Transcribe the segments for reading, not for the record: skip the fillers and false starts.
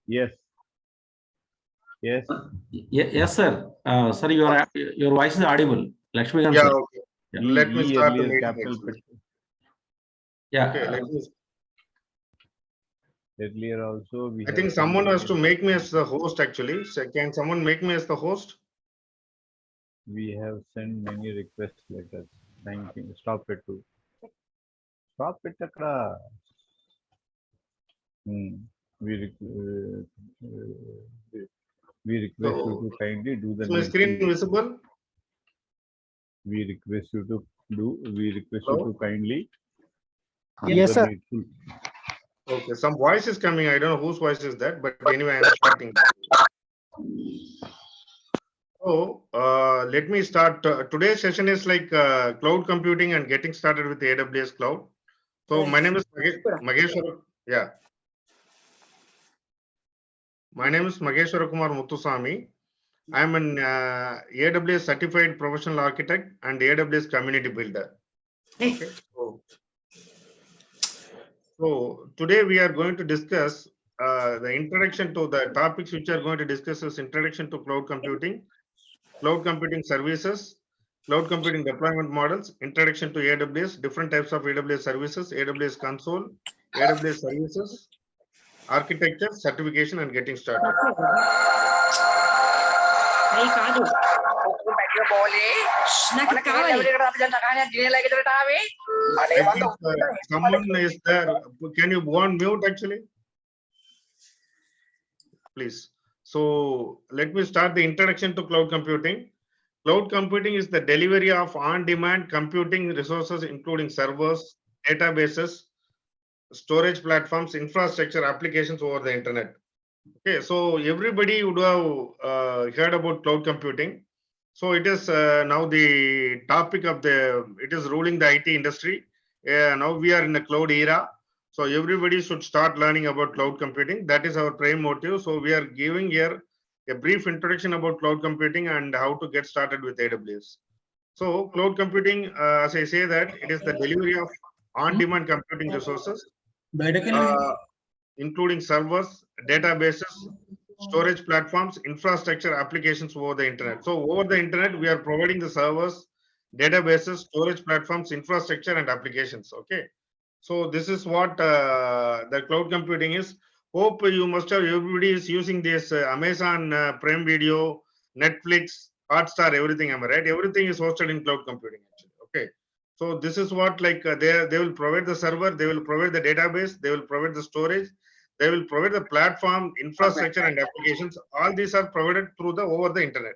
Yes. Yes. Yes, sir. Sir, your voice is audible. Lakshmi Gant, Yeah, sir. okay. Yeah. Let me start the Earlier meeting. capital Yeah. Okay, earlier also we I have think someone has to make me as the host actually. So can someone make me as the host? we have sent many request letters. Thanking. Stop it too. Stop it, Akra. We, we request you to kindly do the Is my screen needful. visible? We request you to do. We request you Hello? to kindly. Yes, sir. Needful. Okay, some voice is coming. I don't know whose voice is that, but anyway, I'm starting. So let me start. Today's session is like cloud computing and getting started with the AWS cloud. So my name is Maheswarakumar. Yeah. My name is Maheswarakumar Muthuswamy. I am an AWS certified professional architect and AWS community builder. Okay. So today we are going to discuss the introduction to the topics which are going to discuss is introduction to cloud computing services, cloud computing deployment models, introduction to AWS, different types of AWS services, AWS console, AWS services, architecture, certification, and getting started. I think someone is there. Can you go on mute actually? Please. So let me start the introduction to cloud computing. Cloud computing is the delivery of on-demand computing resources, including servers, databases, storage platforms, infrastructure, applications over the internet. Okay, so everybody would have heard about cloud computing. So it is now the topic of it is ruling the IT industry. Now we are in the cloud era. So everybody should start learning about cloud computing. That is our prime motive. So we are giving here a brief introduction about cloud computing and how to get started with AWS. So cloud computing, as I say that it is the delivery of on-demand computing resources, including servers, databases, storage platforms, infrastructure applications over the internet. So over the internet, we are providing the servers, databases, storage platforms, infrastructure, and applications. Okay. So this is what the cloud computing is. Hope you must have, everybody is using this Amazon Prime Video, Netflix, Hotstar, everything. Am I right? Everything is hosted in cloud computing actually. Okay. So this is what like they will provide the server, they will provide the database, they will provide the storage, they will provide the platform, infrastructure, and applications. All these are provided through the over the internet.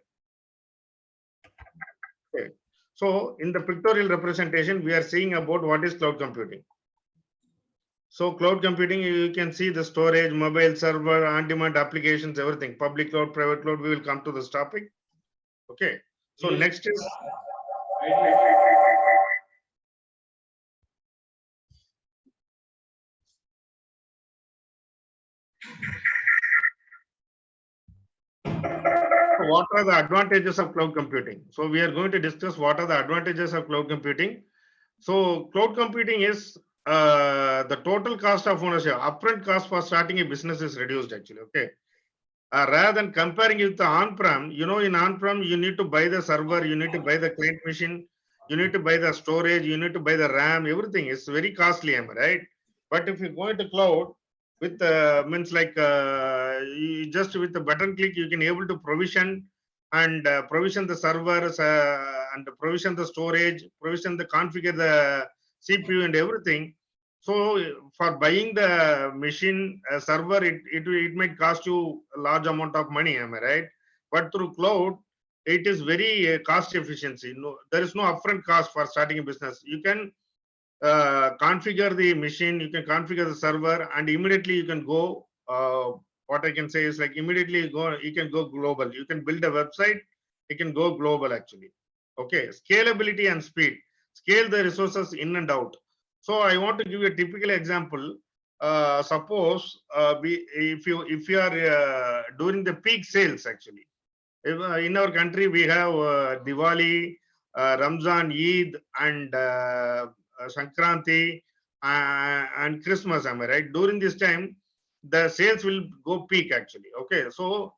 Okay. So in the pictorial representation, we are seeing about what is cloud computing. So cloud computing, you can see the storage, mobile server, on-demand applications, everything. Public cloud, private cloud. We will come to this topic. Okay. So next is. What are the advantages of cloud computing? So we are going to discuss what are the advantages of cloud computing. So cloud computing is the total cost of ownership, upfront cost for starting a business is reduced actually. Okay. Rather than comparing it with the on-prem, in on-prem, you need to buy the server, you need to buy the client machine, you need to buy the storage, you need to buy the RAM, everything is very costly, am I right? But if you go into cloud, with means like just with the button click, you can able to provision and provision the servers and provision the storage, provision the configure the CPU and everything. So for buying the machine server, it might cost you a large amount of money, am I right? But through cloud, it is very cost efficiency. No, there is no upfront cost for starting a business. You can configure the machine, you can configure the server, and immediately you can go. What I can say is like immediately you can go global. You can build a website, you can go global actually. Okay, scalability and speed. Scale the resources in and out. So I want to give you a typical example. Suppose if you are during the peak sales actually, if, in our country we have Diwali, Ramzan, Eid, and Sankranti and Christmas. Am I right? During this time, the sales will go peak actually. Okay, so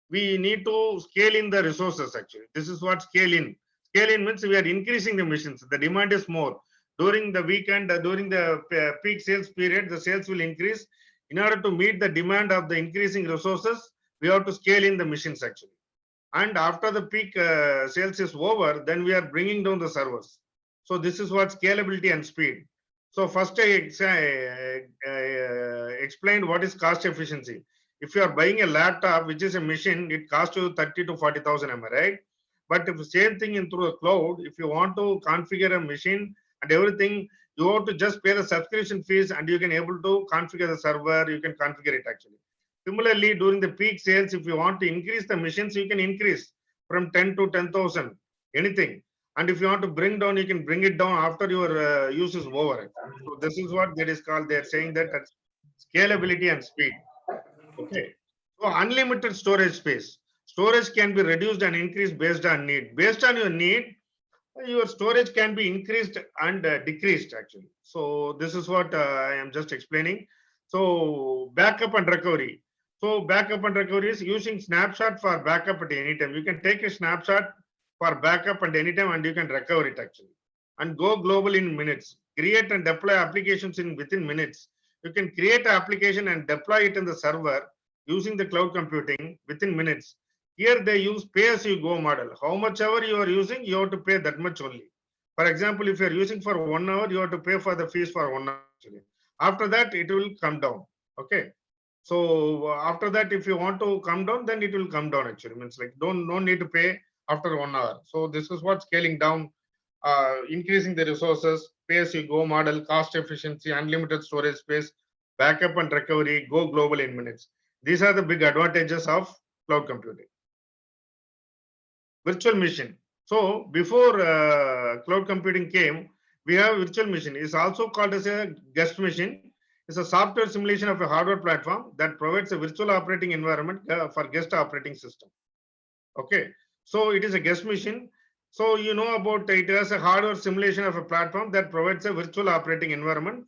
we need to scale in the resources actually. This is what scale in. Scale in means we are increasing the machines. The demand is more. During the weekend, during the peak sales period, the sales will increase. In order to meet the demand of the increasing resources, we have to scale in the machines actually. And after the peak sales is over, then we are bringing down the servers. So this is what scalability and speed. So first I explained what is cost efficiency. If you are buying a laptop, which is a machine, it costs you 30 to 40,000, am I right? But if the same thing in through the cloud, if you want to configure a machine and everything, you have to just pay the subscription fees and you can able to configure the server, you can configure it actually. Similarly, during the peak sales, if you want to increase the machines, you can increase from 10 to 10,000, anything. And if you want to bring down, you can bring it down after your use is over. So this is what that is called. They're saying that that's scalability and speed. Okay. So unlimited storage space. Storage can be reduced and increased based on need. Based on your need, your storage can be increased and decreased actually. So this is what I am just explaining. So backup and recovery. So backup and recovery is using snapshot for backup at any time. You can take a snapshot for backup at any time and you can recover it actually. And go global in minutes. Create and deploy applications in within minutes. You can create an application and deploy it in the server using the cloud computing within minutes. Here they use pay-as-you-go model. How much ever you are using, you have to pay that much only. For example, if you are using for 1 hour, you have to pay for the fees for 1 hour actually. After that, it will come down. Okay. So after that, if you want to come down, then it will come down actually. Means like no need to pay after 1 hour. So this is what scaling down, increasing the resources, pay-as-you-go model, cost efficiency, unlimited storage space, backup and recovery, go global in minutes. These are the big advantages of cloud computing. Virtual machine. So before cloud computing came, we have virtual machine. It's also called as a guest machine. It's a software simulation of a hardware platform that provides a virtual operating environment for guest operating system. Okay, so it is a guest machine. So you know about it as a hardware simulation of a platform that provides a virtual operating environment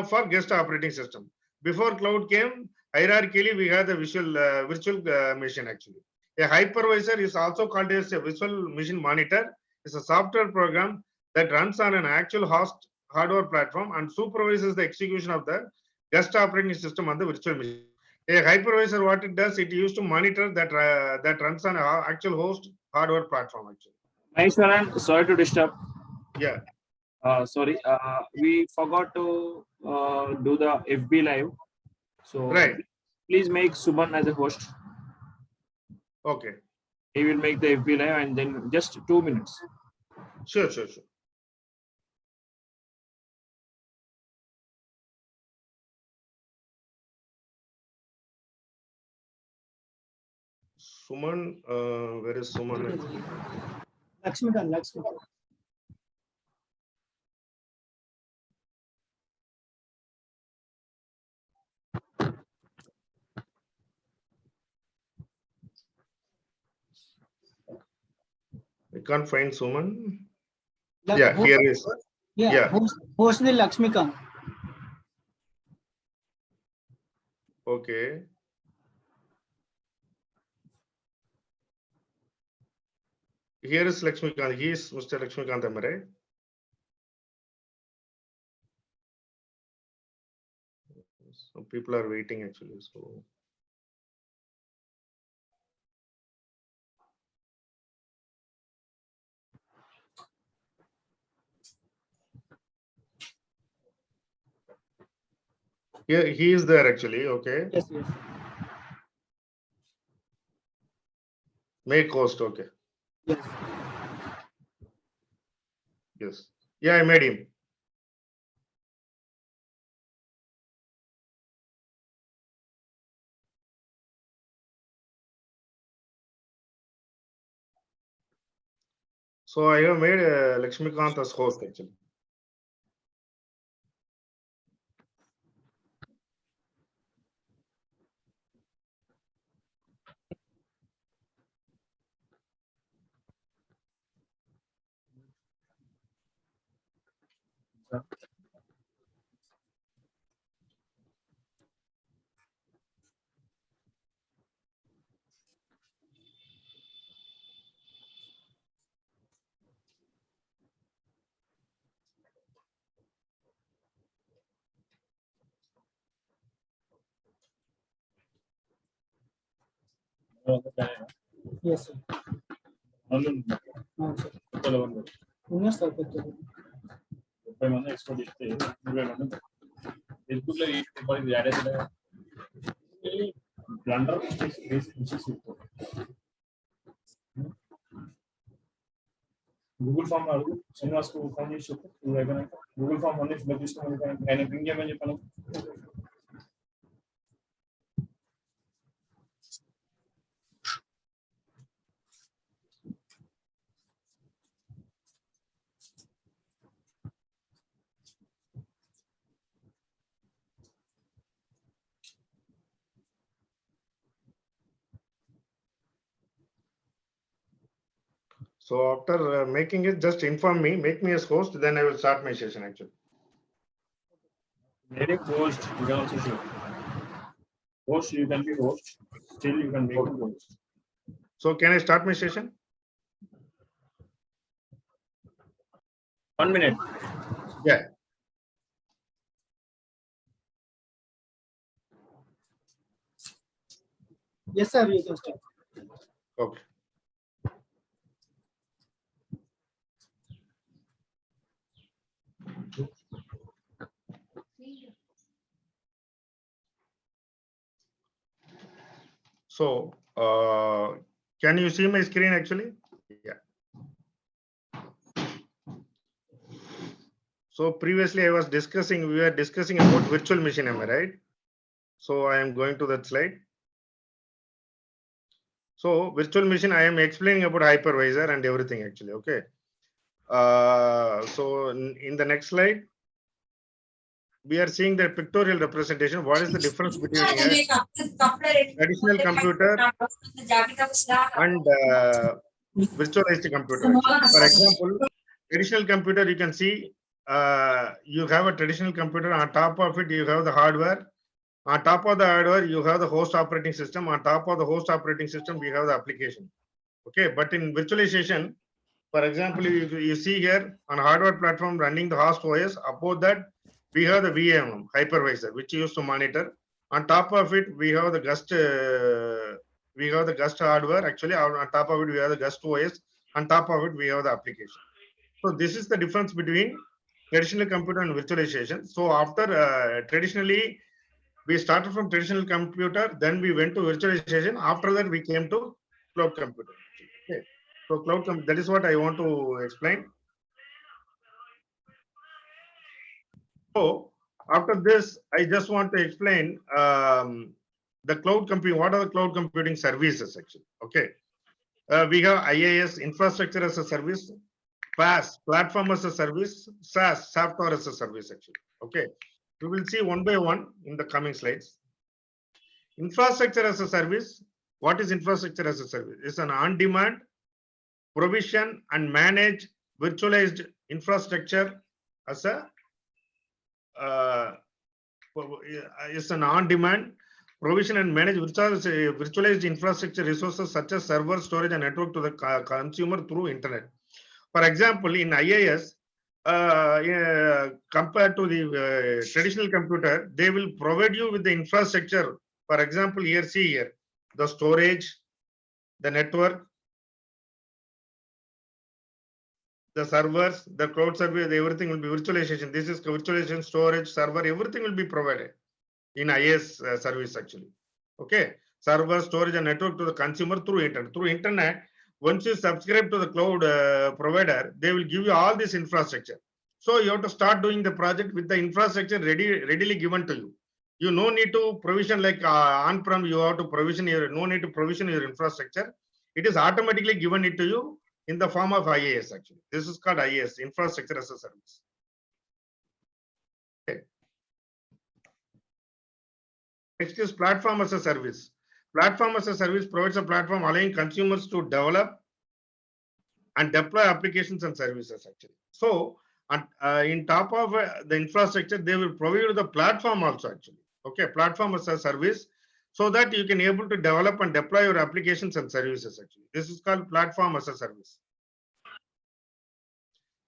for guest operating system. Before cloud came, hierarchically we had the virtual machine actually. A hypervisor is also called as a virtual machine monitor. It's a software program that runs on an actual host hardware platform and supervises the execution of the guest operating system on the virtual machine. A hypervisor, what it does, it used to monitor that that runs on an actual host hardware platform actually. Maheshwaran, sorry to disturb. Yeah. Sorry, we forgot to do the FB live. So Right. please make Suman as a host. Okay. He will make the FB live and then just 2 minutes. Sure. Suman, where is Suman? Lakshmikant. I can't find Suman. Yeah, here is. Yeah. Host the Lakshmikant. Okay. Here is Lakshmikant. He is Mr. Lakshmikant, am I right? Some people are waiting actually. So yeah, he is there actually. Okay. Yes. Make host. Okay. Yes. Yes. Yeah, I made him. So I have made Lakshmikant as host actually. Yes, sir. అవును sir. ఉన్నా sir కొత్తగా. Google form అడుగు Srinivas phone చేసి చెప్పు నువ్వు అయిపోయినాక Google form అన్ని fill up చేసుకుని ఆయన బ్రింగ్ చేయమని చెప్పాను. So after making it, just inform me, make me as host, then I will start my session actually. Make a host, you can also do. Host, you can be host. Still, you can make a host. So can I start my session? 1 minute. Yeah. Yes, sir, you can start. Okay. So, can you see my screen actually? Yeah. So previously we were discussing about virtual machine, am I right? So I am going to that slide. So virtual machine, I am explaining about hypervisor and everything actually, okay? So in the next slide, we are seeing the pictorial representation. What is the difference between a traditional computer and virtualized computer? For example, traditional computer, you can see you have a traditional computer. On top of it, you have the hardware. On top of the hardware, you have the host operating system. On top of the host operating system, we have the application. Okay, but in virtualization, for example, you see here on hardware platform running the host OS. Above that, we have the VM hypervisor, which you use to monitor. On top of it, we have the gust hardware. Actually, on top of it, we have the gust OS. On top of it, we have the application. So this is the difference between traditional computer and virtualization. So after traditionally, we started from traditional computer, then we went to virtualization. After that, we came to cloud computing. Okay. So that is what I want to explain. So after this, I just want to explain the cloud computing. What are the cloud computing services actually? Okay. We have IaaS, infrastructure as a service, PaaS, platform as a service, SaaS, software as a service actually. Okay. We will see one by one in the coming slides. Infrastructure as a service. What is infrastructure as a service? It's an on-demand provision and manage virtualized infrastructure as a is an on-demand provision and manage virtualized infrastructure resources such as server, storage, and network to the consumer through internet. For example, in IaaS, compared to the traditional computer, they will provide you with the infrastructure. For example, see here, the storage, the network, the servers, the cloud service, everything will be virtualization. This is virtualization, storage, server, everything will be provided in IaaS service actually. Okay, server, storage, and network to the consumer through internet. Through internet, once you subscribe to the cloud provider, they will give you all this infrastructure. So you have to start doing the project with the infrastructure readily given to you. You no need to provision like on-prem. You have to provision no need to provision your infrastructure. It is automatically given it to you in the form of IaaS actually. This is called IaaS, infrastructure as a service. Okay. Next is platform as a service. Platform as a service provides a platform allowing consumers to develop and deploy applications and services actually. So in top of the infrastructure, they will provide you the platform also actually. Okay, platform as a service, so that you can able to develop and deploy your applications and services actually. This is called platform as a service.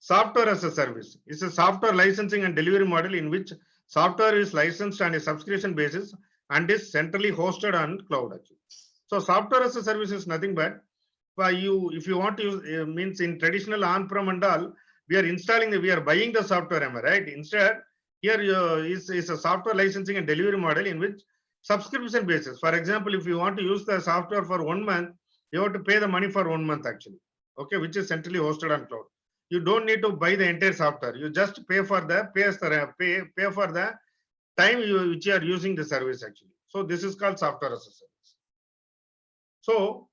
Software as a service is a software licensing and delivery model in which software is licensed on a subscription basis and is centrally hosted on cloud actually. So software as a service is nothing but for you, if you want to use, means in traditional on-prem and all, we are installing we are buying the software, am I right? Instead, here is a software licensing and delivery model in which subscription basis. For example, if you want to use the software for 1 month, you have to pay the money for 1 month actually, okay, which is centrally hosted on cloud. You don't need to buy the entire software. You just pay for the pay for the time which you are using the service actually. So this is called software as a service. So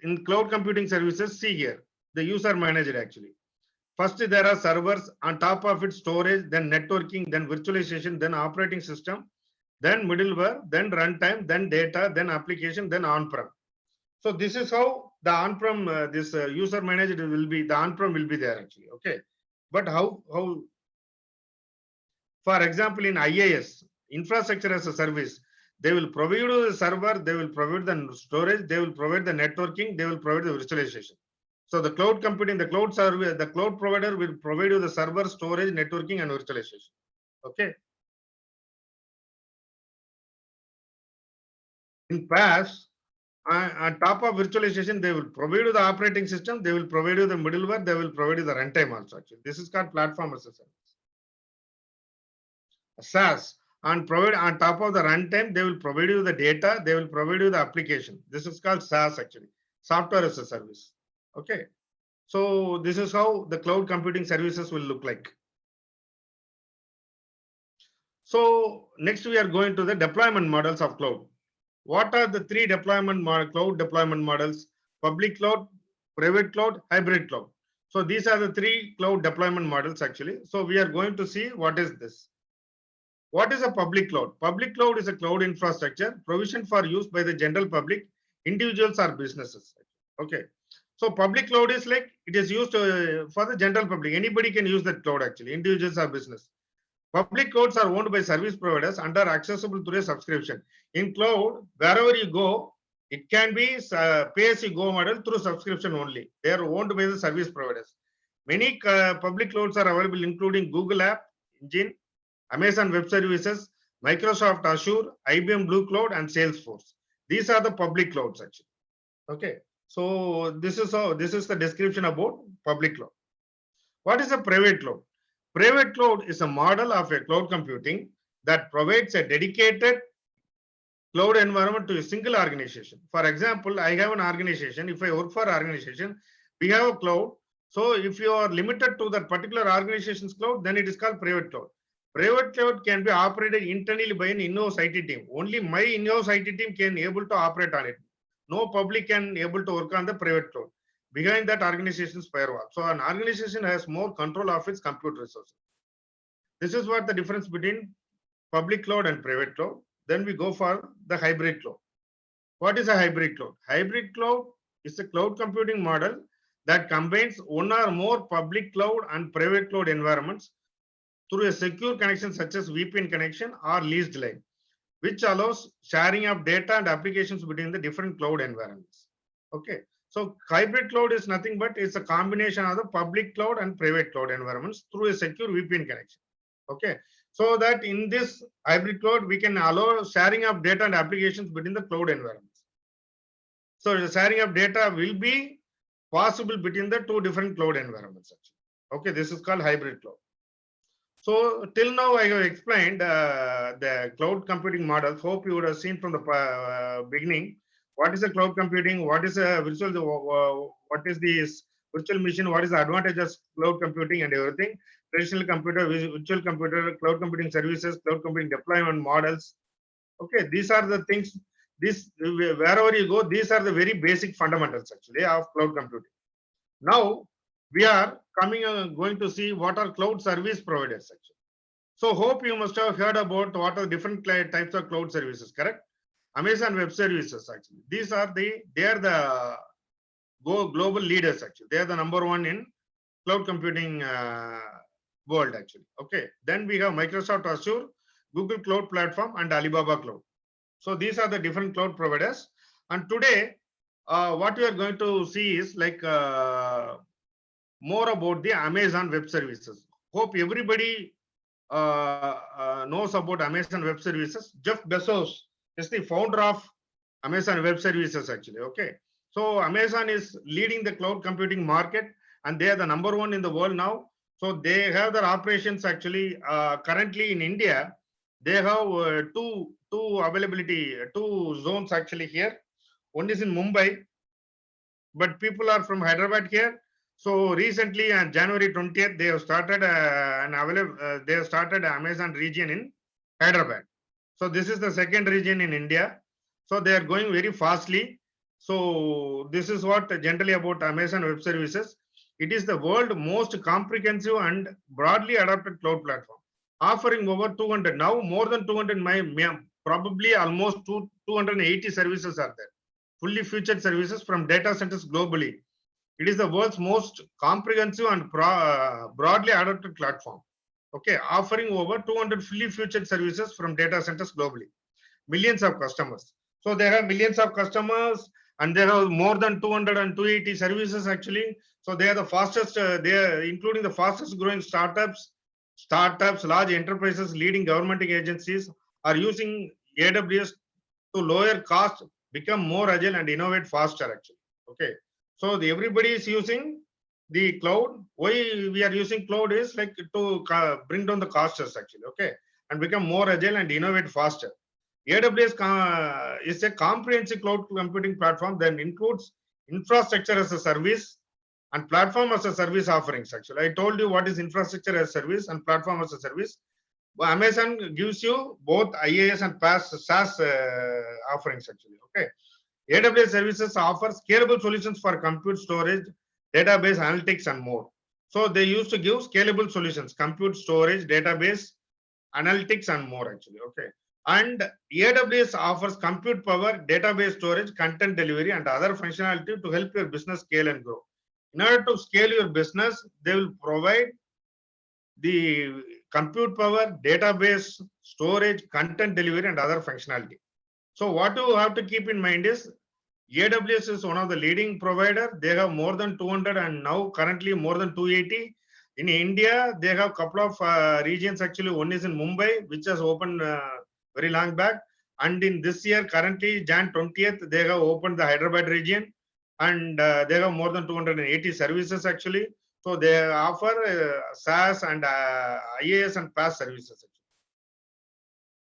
in cloud computing services, see here the user manager actually. First, there are servers, on top of it storage, then networking, then virtualization, then operating system, then middleware, then runtime, then data, then application, then on-prem. So this is how the on-prem this user manager will be, the on-prem will be there actually. Okay, but how for example in IaaS, infrastructure as a service, they will provide you the server, they will provide the storage, they will provide the networking, they will provide the virtualization. So the cloud computing, the cloud service, the cloud provider will provide you the server, storage, networking, and virtualization. Okay. In PaaS, on top of virtualization, they will provide you the operating system, they will provide you the middleware, they will provide you the runtime also. Actually, this is called platform as a service. SaaS, on top of the runtime, they will provide you the data, they will provide you the application. This is called SaaS actually, software as a service. Okay. So this is how the cloud computing services will look like. So next we are going to the deployment models of cloud. What are the three cloud deployment models? Public cloud, private cloud, hybrid cloud. So these are the three cloud deployment models actually. So we are going to see what is this. What is a public cloud? Public cloud is a cloud infrastructure provisioned for use by the general public, individuals or businesses. Okay. So public cloud is like it is used for the general public. Anybody can use that cloud actually, individuals or business. Public clouds are owned by service providers and are accessible through a subscription. In cloud, wherever you go, it can be pay-as-you-go model through subscription only. They are owned by the service providers. Many public clouds are available, including Google App Engine, Amazon Web Services, Microsoft Azure, IBM Blue Cloud, and Salesforce. These are the public clouds actually. Okay. So this is the description about public cloud. What is a private cloud? Private cloud is a model of a cloud computing that provides a dedicated cloud environment to a single organization. For example, I have an organization. If I work for an organization, we have a cloud. So if you are limited to that particular organization's cloud, then it is called private cloud. Private cloud can be operated internally by an in-house IT team. Only my in-house IT team can able to operate on it. No public can able to work on the private cloud. Behind that organization's firewall. So an organization has more control of its compute resources. This is what the difference between public cloud and private cloud. Then we go for the hybrid cloud. What is a hybrid cloud? Hybrid cloud is a cloud computing model that combines one or more public cloud and private cloud environments through a secure connection such as VPN connection or leased line, which allows sharing of data and applications between the different cloud environments. Okay. So hybrid cloud is nothing but it's a combination of the public cloud and private cloud environments through a secure VPN connection. Okay. So that in this hybrid cloud, we can allow sharing of data and applications between the cloud environments. So the sharing of data will be possible between the two different cloud environments. Actually. Okay. This is called hybrid cloud. So till now I have explained the cloud computing models. Hope you would have seen from the beginning. What is a cloud computing? What is a virtual? What is this virtual machine? What is the advantages of cloud computing and everything? Traditional computer, virtual computer, cloud computing services, cloud computing deployment models. Okay, these are the things. This wherever you go, these are the very basic fundamentals actually of cloud computing. Now we are going to see what are cloud service providers actually. So hope you must have heard about what are different types of cloud services, correct? Amazon Web Services actually. They are the global leaders actually. They are the number one in cloud computing world actually. Okay. Then we have Microsoft Azure, Google Cloud Platform, and Alibaba Cloud. So these are the different cloud providers. And today, what we are going to see is like more about the Amazon Web Services. Hope everybody knows about Amazon Web Services. Jeff Bezos is the founder of Amazon Web Services actually. Okay. So Amazon is leading the cloud computing market, and they are the number one in the world now. So they have their operations actually currently in India. They have two zones actually here. One is in Mumbai, but people are from Hyderabad here. So recently on January 20th, they have started they have started Amazon region in Hyderabad. So this is the second region in India. So they are going very fastly. So this is what generally about Amazon Web Services. It is the world most comprehensive and broadly adopted cloud platform, offering over 200, now more than 200, probably almost 280 services are there. Fully featured services from data centers globally. It is the world's most comprehensive and broadly adopted platform. Okay, offering over 200 fully featured services from data centers globally. Millions of customers. So they have millions of customers, and they have more than 200 and 280 services actually. So they are the fastest, they are including the fastest growing startups, large enterprises, leading government agencies are using AWS to lower cost, become more agile and innovate faster actually. Okay. So everybody is using the cloud. Why we are using cloud is like to bring down the costs actually. Okay. And become more agile and innovate faster. AWS is a comprehensive cloud computing platform that includes infrastructure as a service and platform as a service offerings actually. I told you what is infrastructure as a service and platform as a service. Amazon gives you both IaaS and SaaS offerings actually. Okay. AWS services offer scalable solutions for compute storage, database analytics, and more. So they used to give scalable solutions, compute storage, database analytics, and more actually. Okay. And AWS offers compute power, database storage, content delivery, and other functionality to help your business scale and grow. In order to scale your business, they will provide the compute power, database storage, content delivery, and other functionality. So what you have to keep in mind is AWS is one of the leading provider. They have more than 200 and now currently more than 280. In India, they have a couple of regions actually. One is in Mumbai, which has opened very long back. And in this year, currently Jan 20th, they have opened the Hyderabad region, and they have more than 280 services actually. So they offer SaaS and IaaS and PaaS services.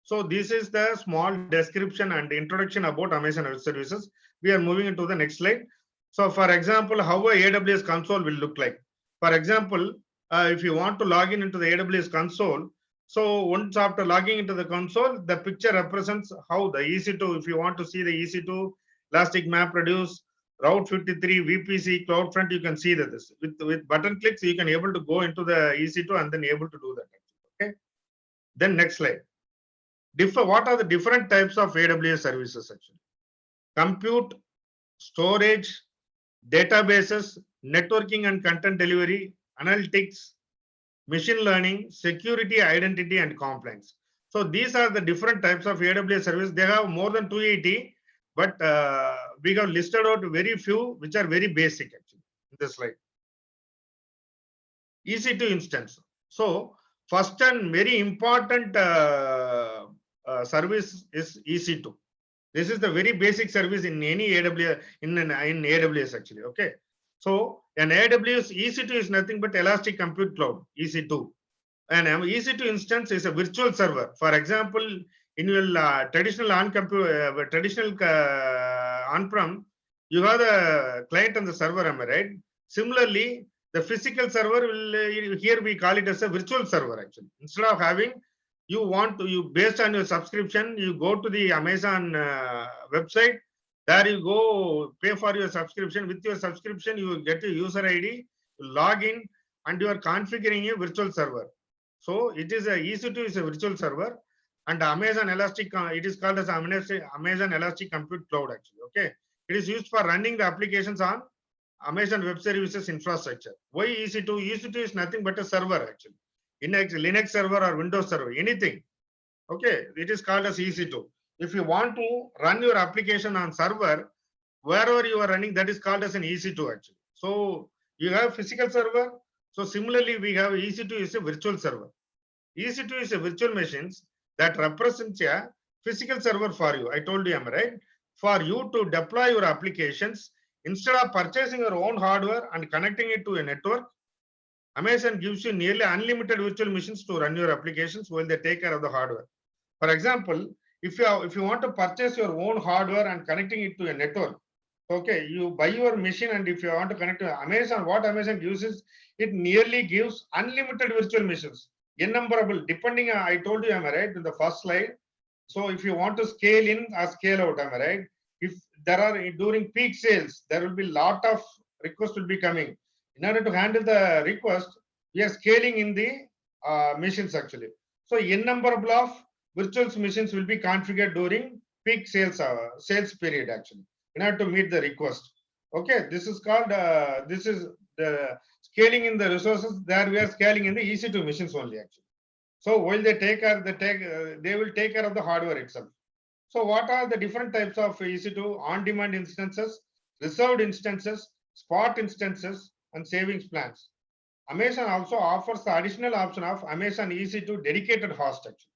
So this is the small description and introduction about Amazon Web Services. We are moving into the next slide. So for example, how a AWS console will look like. For example, if you want to log in into the AWS console, so once after logging into the console, the picture represents how the EC2, if you want to see the EC2, Elastic MapReduce, Route 53, VPC, CloudFront, you can see that this with button clicks, you can able to go into the EC2 and then able to do that. Okay. Then next slide. What are the different types of AWS services actually? Compute, storage, databases, networking and content delivery, analytics, machine learning, security, identity, and compliance. So these are the different types of AWS service. They have more than 280, but we have listed out very few which are very basic actually in this slide. EC2 instance. So first and very important service is EC2. This is the very basic service in any AWS, in AWS actually. Okay. So an AWS EC2 is nothing but Elastic Compute Cloud, EC2. And EC2 instance is a virtual server. For example, in your traditional on-prem, you have the client and the server, am I right? Similarly, the physical server will, here we call it as a virtual server actually. Instead of having, you based on your subscription, you go to the Amazon website, there you go pay for your subscription. With your subscription, you get a user ID, log in, and you are configuring a virtual server. So it is a EC2 is a virtual server, and Amazon Elastic, it is called as Amazon Elastic Compute Cloud actually. Okay. It is used for running the applications on Amazon Web Services infrastructure. Why EC2? EC2 is nothing but a server actually. Linux server or Windows server, anything. Okay, it is called as EC2. If you want to run your application on server, wherever you are running, that is called as an EC2 actually. So you have physical server. So similarly, we have EC2 is a virtual server. EC2 is a virtual machines that represents a physical server for you. I told you, am I right? for you to deploy your applications. Instead of purchasing your own hardware and connecting it to a network, Amazon gives you nearly unlimited virtual machines to run your applications while they take care of the hardware. For example, if you want to purchase your own hardware and connecting it to a network, okay, you buy your machine, and if you want to connect to Amazon, what Amazon gives is it nearly gives unlimited virtual machines, innumerable, depending on, I told you, am I right, in the first slide. So if you want to scale in or scale out, am I right? If there are during peak sales, there will be lot of requests will be coming. In order to handle the request, we are scaling in the machines actually. So innumerable of virtual machines will be configured during peak sales period actually, in order to meet the request. Okay, this is called this is the scaling in the resources. There we are scaling in the EC2 machines only actually. So while they they will take care of the hardware itself. So what are the different types of EC2? On-demand instances, reserved instances, spot instances, and savings plans. Amazon also offers the additional option of Amazon EC2 dedicated host actually.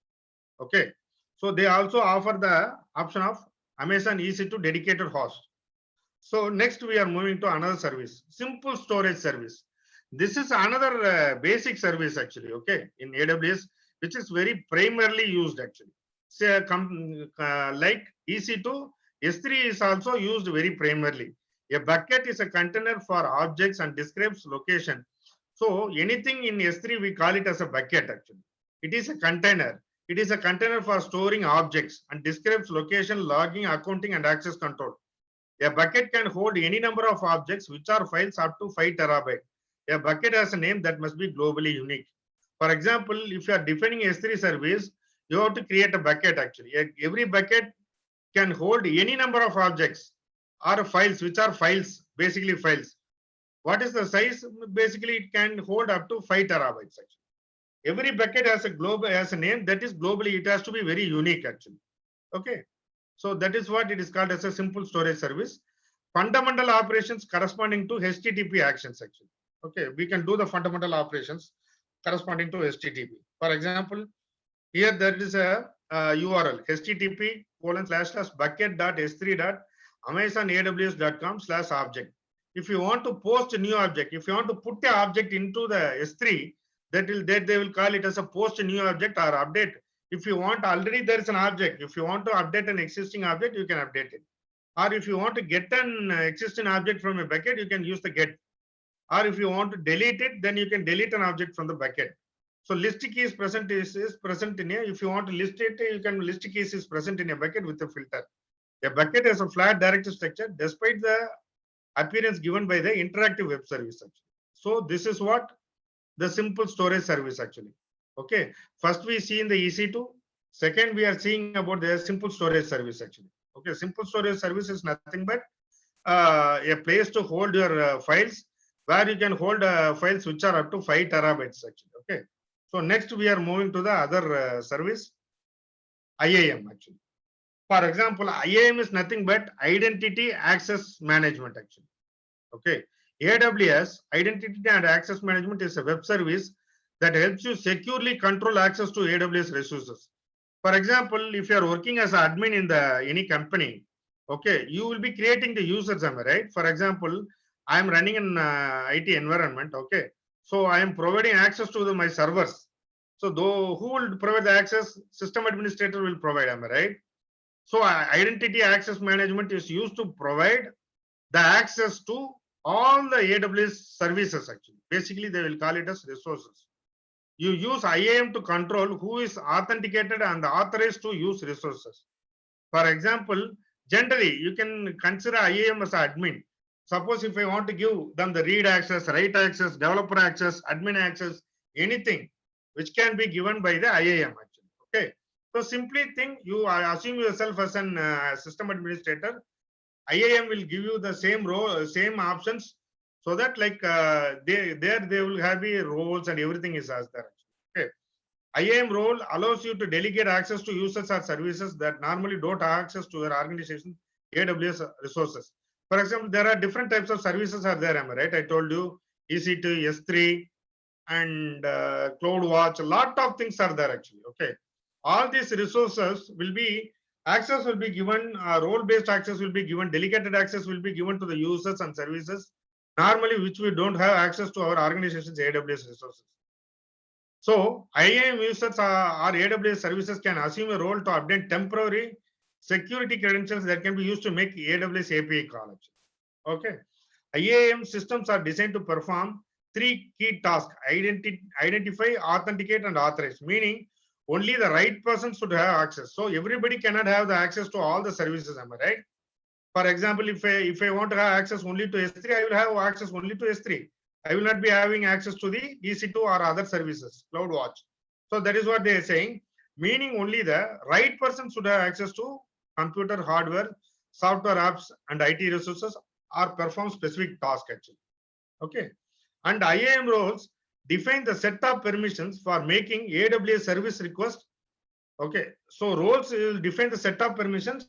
Okay, so they also offer the option of Amazon EC2 dedicated host. So next we are moving to another service, simple storage service. This is another basic service actually, okay, in AWS, which is very primarily used actually. Say, like EC2, S3 is also used very primarily. A bucket is a container for objects and describes location. So anything in S3, we call it as a bucket actually. It is a container. It is a container for storing objects and describes location, logging, accounting, and access control. A bucket can hold any number of objects, which are files up to 5 terabyte. A bucket has a name that must be globally unique. For example, if you are defining S3 service, you have to create a bucket actually. Every bucket can hold any number of objects or files, which are files, basically files. What is the size? Basically, it can hold up to 5 terabytes actually. Every bucket has a name that is globally, it has to be very unique actually. Okay. So that is what it is called as a simple storage service. Fundamental operations corresponding to HTTP actions actually. Okay, we can do the fundamental operations corresponding to HTTP. For example, here there is a URL http://bucket.s3.amazonaws.com/object. If you want to post a new object, if you want to put the object into the S3, they will call it as a post new object or update. If you want, already there is an object. If you want to update an existing object, you can update it. Or if you want to get an existing object from a bucket, you can use the get. Or if you want to delete it, then you can delete an object from the bucket. So list key is present in here. If you want to list it, you can list keys is present in a bucket with a filter. A bucket has a flat directory structure despite the appearance given by the interactive web service actually. So this is what the simple storage service actually. Okay, first we see in the EC2. Second, we are seeing about the simple storage service actually. Okay, simple storage service is nothing but a place to hold your files, where you can hold files which are up to 5 terabytes actually. Okay, so next we are moving to the other service, IAM actually. For example, IAM is nothing but identity access management actually. Okay, AWS identity and access management is a web service that helps you securely control access to AWS resources. For example, if you are working as an admin in any company, okay, you will be creating the users, am I right? For example, I am running an IT environment, okay, so I am providing access to my servers. So who will provide the access? System administrator will provide, am I right? So identity access management is used to provide the access to all the AWS services actually. Basically, they will call it as resources. You use IAM to control who is authenticated and authorized to use resources. For example, generally, you can consider IAM as an admin. Suppose if I want to give them the read access, write access, developer access, admin access, anything which can be given by the IAM actually. Okay. So simply think, you assume yourself as an system administrator. IAM will give you the same role, same options, so that like they will have the roles and everything is as there. Okay. IAM role allows you to delegate access to users or services that normally don't have access to your organization AWS resources. For example, there are different types of services are there, am I right? I told you EC2, S3, and CloudWatch. A lot of things are there actually. Okay. All these resources will be Access will be given, role-based access will be given, delegated access will be given to the users and services, normally which we don't have access to our organization's AWS resources. So IAM users or AWS services can assume a role to update temporary security credentials that can be used to make AWS API call. Okay. IAM systems are designed to perform three key tasks: identify, authenticate, and authorize, meaning only the right person should have access. So everybody cannot have the access to all the services, am I right? For example, if I want to have access only to S3, I will have access only to S3. I will not be having access to the EC2 or other services, CloudWatch. So that is what they are saying, meaning only the right person should have access to computer hardware, software apps, and IT resources, or perform specific task actually. Okay. And IAM roles define the set of permissions for making AWS service request. Okay. So roles will define the set of permissions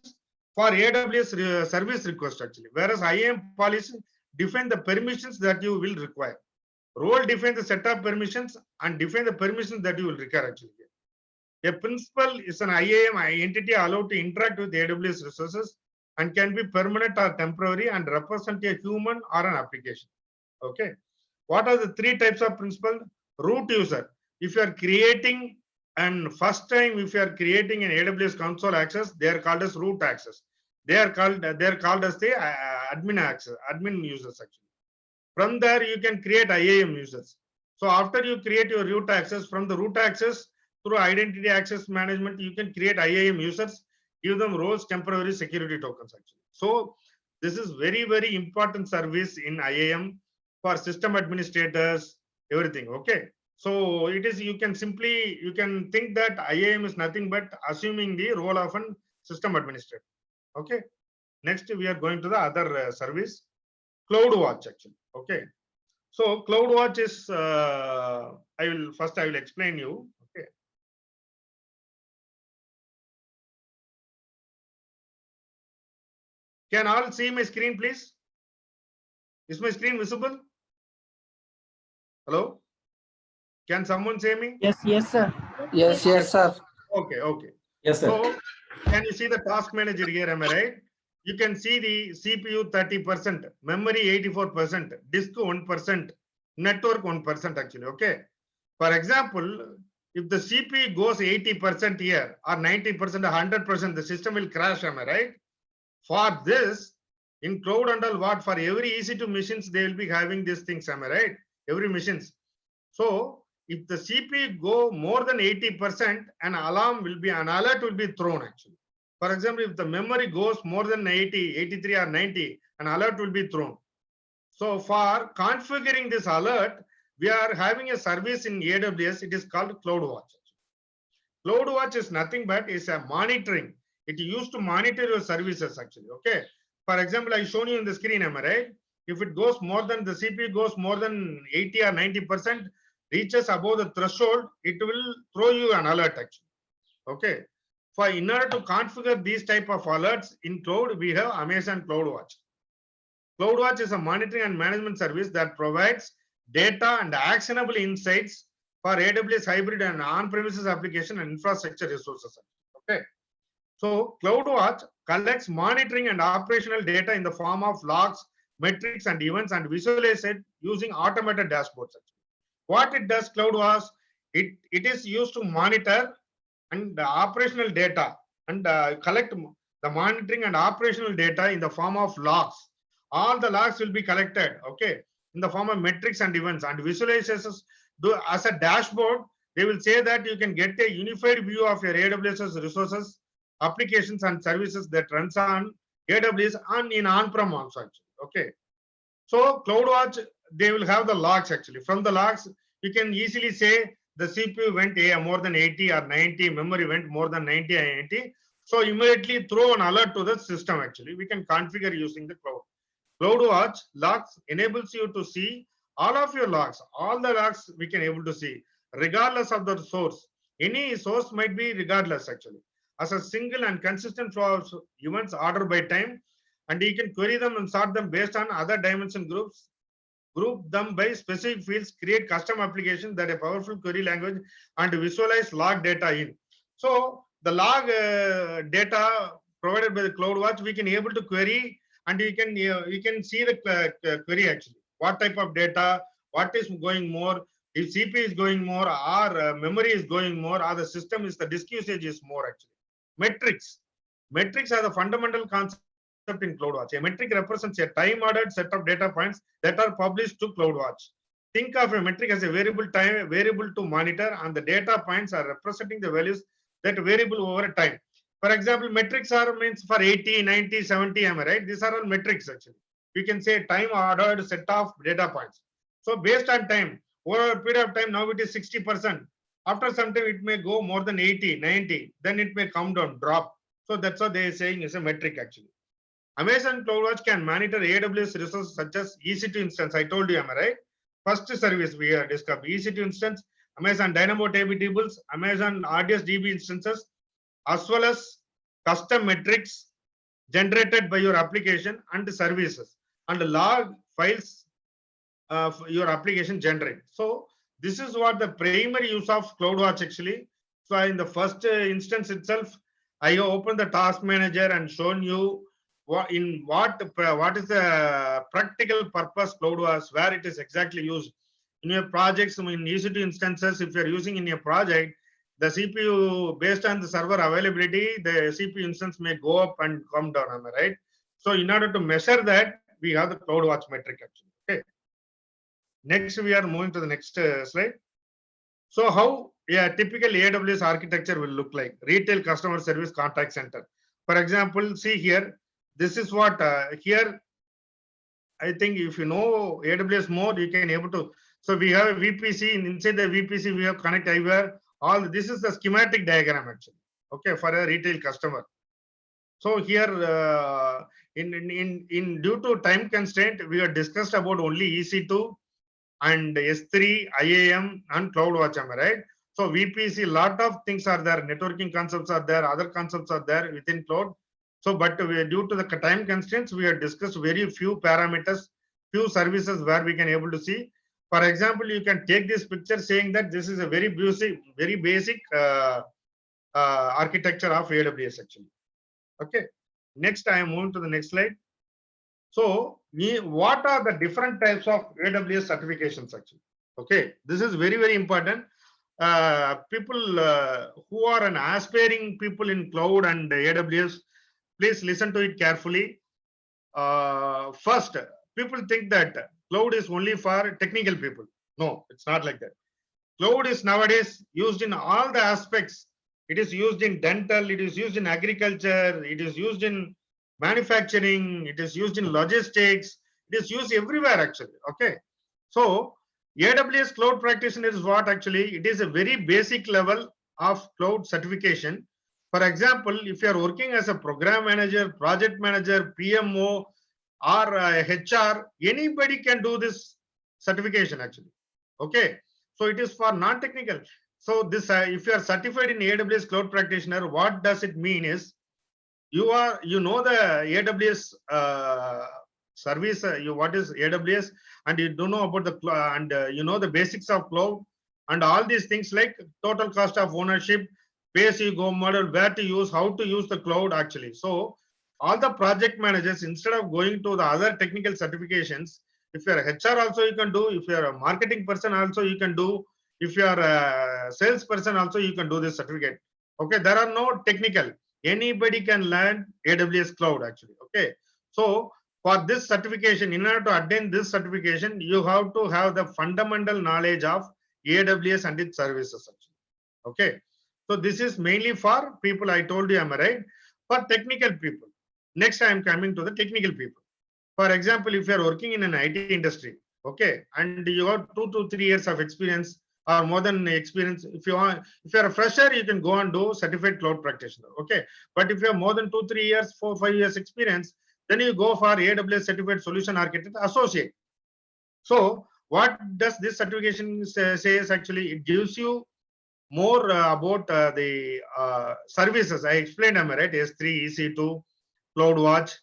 for AWS service request actually, whereas IAM policy define the permissions that you will require. Role define the set of permissions and define the permissions that you will require actually. A principal is an IAM entity allowed to interact with AWS resources and can be permanent or temporary and represent a human or an application. Okay. What are the three types of principal? Root user. If you are creating, and first time if you are creating an AWS console access, they are called as root access. They are called as the admin access, admin users actually. From there you can create IAM users. So after you create your root access, from the root access through identity access management, you can create IAM users, give them roles, temporary security tokens actually. So this is very, very important service in IAM for system administrators, everything. Okay. So it is, you can think that IAM is nothing but assuming the role of a system administrator. Okay. Next, we are going to the other service, CloudWatch actually. Okay. So CloudWatch is, I will explain you. Okay. Can all see my screen, please? Is my screen visible? Hello? Can someone say me? Yes, sir. Yes, sir. Okay, okay. Yes, sir. So can you see the task manager here? Am I right? You can see the CPU 30%, memory 84%, disk 1%, network 1% actually. Okay. For example, if the CPU goes 80% here or 90% or 100%, the system will crash. Am I right? For this, in cloud and all, what for every EC2 machines, they will be having these things. Am I right? Every machines. So if the CPU go more than 80%, an alert will be thrown actually. For example, if the memory goes more than 80, 83 or 90, an alert will be thrown. So for configuring this alert, we are having a service in AWS. It is called CloudWatch. CloudWatch is nothing but is a monitoring. It used to monitor your services actually. Okay. For example, I shown you in the screen, am I right? If it goes more than, the CPU goes more than 80 or 90%, reaches above the threshold, it will throw you an alert actually. Okay. In order to configure these type of alerts in cloud, we have Amazon CloudWatch. CloudWatch is a monitoring and management service that provides data and actionable insights for AWS hybrid and on-premises application and infrastructure resources. Okay. So CloudWatch collects monitoring and operational data in the form of logs, metrics, and events, and visualize it using automated dashboards. What it does, CloudWatch, it is used to monitor and the operational data and collect the monitoring and operational data in the form of logs. All the logs will be collected, okay, in the form of metrics and events, and visualizes as a dashboard. They will say that you can get a unified view of your AWS resources, applications, and services that runs on AWS and in on-prem also actually. Okay. So CloudWatch, they will have the logs actually. From the logs, you can easily say the CPU went more than 80 or 90, memory went more than 90 or 80. So immediately throw an alert to the system actually. We can configure using the cloud. CloudWatch logs enables you to see all of your logs. All the logs we can able to see, regardless of the source. Any source might be regardless actually. As a single and consistent flow of events ordered by time, and you can query them and sort them based on other dimension groups, group them by specific fields, create custom applications that a powerful query language, and visualize log data in. So the log data provided by the CloudWatch, we can able to query, and you can see the query actually. What type of data, what is going more, if CPU is going more, or memory is going more, or the system is the disk usage is more actually. Metrics. Metrics are the fundamental concept in CloudWatch. A metric represents a time-ordered set of data points that are published to CloudWatch. Think of a metric as a variable to monitor, and the data points are representing the values that variable over time. For example, metrics are means for 80, 90, 70, am I right? These are all metrics actually. We can say time-ordered set of data points. So based on time, over a period of time, now it is 60%. After some time, it may go more than 80, 90. Then it may come down, drop. So that's what they are saying is a metric actually. Amazon CloudWatch can monitor AWS resources such as EC2 instance. I told you, am I right? First service we have discovered EC2 instance, Amazon DynamoDB tables, Amazon RDS DB instances, as well as custom metrics generated by your application and services, and log files your application generate. So this is what the primary use of CloudWatch actually. So in the first instance itself, I opened the task manager and shown you what is the practical purpose CloudWatch, where it is exactly used in your projects. In EC2 instances, if you are using in your project, the CPU based on the server availability, the CPU instance may go up and come down, am I right? So in order to measure that, we have the CloudWatch metric actually. Okay. Next, we are moving to the next slide. So how a typical AWS architecture will look like? Retail customer service contact center. For example, see here, this is what here, I think if you know AWS more, you can able to. So we have a VPC, and inside the VPC, we have connect everywhere. All this is the schematic diagram actually. Okay, for a retail customer. So here, in due to time constraint, we have discussed about only EC2 and S3, IAM, and CloudWatch, am I right? So VPC, lot of things are there, networking concepts are there, other concepts are there within cloud. So, but due to the time constraints, we have discussed very few parameters, few services where we can able to see. For example, you can take this picture saying that this is a very basic architecture of AWS actually. Okay. Next, I am moving to the next slide. So, what are the different types of AWS certifications actually? Okay, this is very important. People who are an aspiring people in cloud and AWS, please listen to it carefully. First, people think that cloud is only for technical people. No, it's not like that. Cloud is nowadays used in all the aspects. It is used in dental, it is used in agriculture, it is used in manufacturing, it is used in logistics, it is used everywhere actually. Okay. So AWS cloud practitioner is what actually, it is a very basic level of cloud certification. For example, if you are working as a program manager, project manager, PMO, or HR, anybody can do this certification actually. Okay. So it is for non-technical. So this, if you are certified in AWS cloud practitioner, what does it mean is, you know the AWS service, what is AWS, and you don't know about the and you know the basics of cloud and all these things like total cost of ownership, pay-as-you-go model, where to use, how to use the cloud actually. So all the project managers, instead of going to the other technical certifications, if you are a HR also you can do, if you are a marketing person also you can do, if you are a sales person also you can do this certificate. Okay, there are no technical. Anybody can learn AWS cloud actually. Okay, so for this certification, in order to attain this certification, you have to have the fundamental knowledge of AWS and its services actually. Okay, so this is mainly for people, I told you, am I right? For technical people. Next, I am coming to the technical people. For example, if you are working in an IT industry, okay, and you have 2 to 3 years of experience or more than experience, if you are a fresher, you can go and do certified cloud practitioner. Okay, but if you have more than 2, 3 years, 4, 5 years experience, then you go for AWS certified solution architect associate. So what does this certification says actually? It gives you more about the services I explained, am I right? S3, EC2, CloudWatch,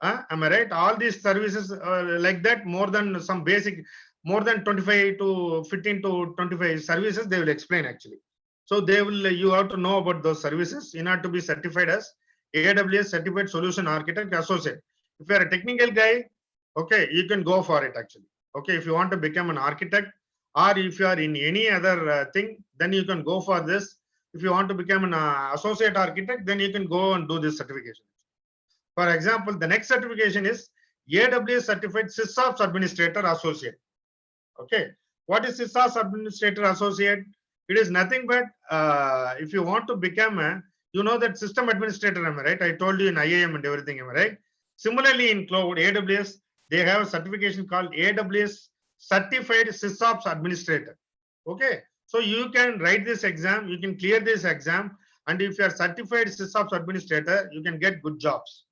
am I right? All these services like that, more than some basic, more than 25 to 15 to 25 services they will explain actually. So they will, you have to know about those services in order to be certified as AWS Certified Solution Architect Associate. If you are a technical guy, okay, you can go for it actually. Okay, if you want to become an architect, or if you are in any other thing, then you can go for this. If you want to become an associate architect, then you can go and do this certification. For example, the next certification is AWS Certified SysOps Administrator Associate. Okay, what is SysOps Administrator Associate? It is nothing but if you want to become a, you know that system administrator, am I right? I told you in IAM and everything, am I right? Similarly, in cloud, AWS, they have a certification called AWS Certified SysOps Administrator. Okay, so you can write this exam, you can clear this exam, and if you are certified SysOps Administrator, you can get good jobs.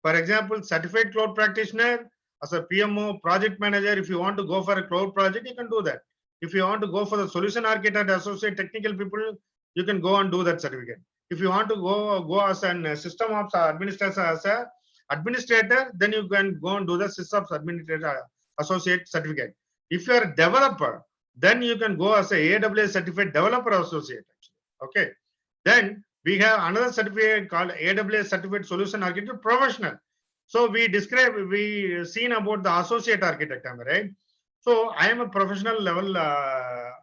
For example, certified cloud practitioner, as a PMO, project manager, if you want to go for a cloud project, you can do that. If you want to go for the solution architect, associate technical people, you can go and do that certificate. If you want to go as a system ops administrator, as a administrator, then you can go and do the sysops administrator associate certificate. If you are a developer, then you can go as a AWS certified developer associate. Okay. Then we have another certificate called AWS Certified Solution Architect Professional. So we seen about the associate architect, am I right? So I am a professional level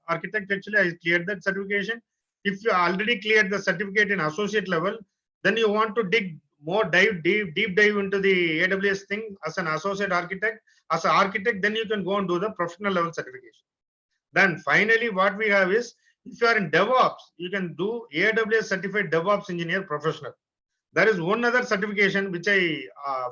architect. Actually, I cleared that certification. If you already cleared the certificate in associate level, then you want to dig more deep dive into the AWS thing as an associate architect. As an architect, then you can go and do the professional level certification. Then finally, what we have is, if you are in DevOps, you can do AWS Certified DevOps Engineer Professional. There is one other certification which I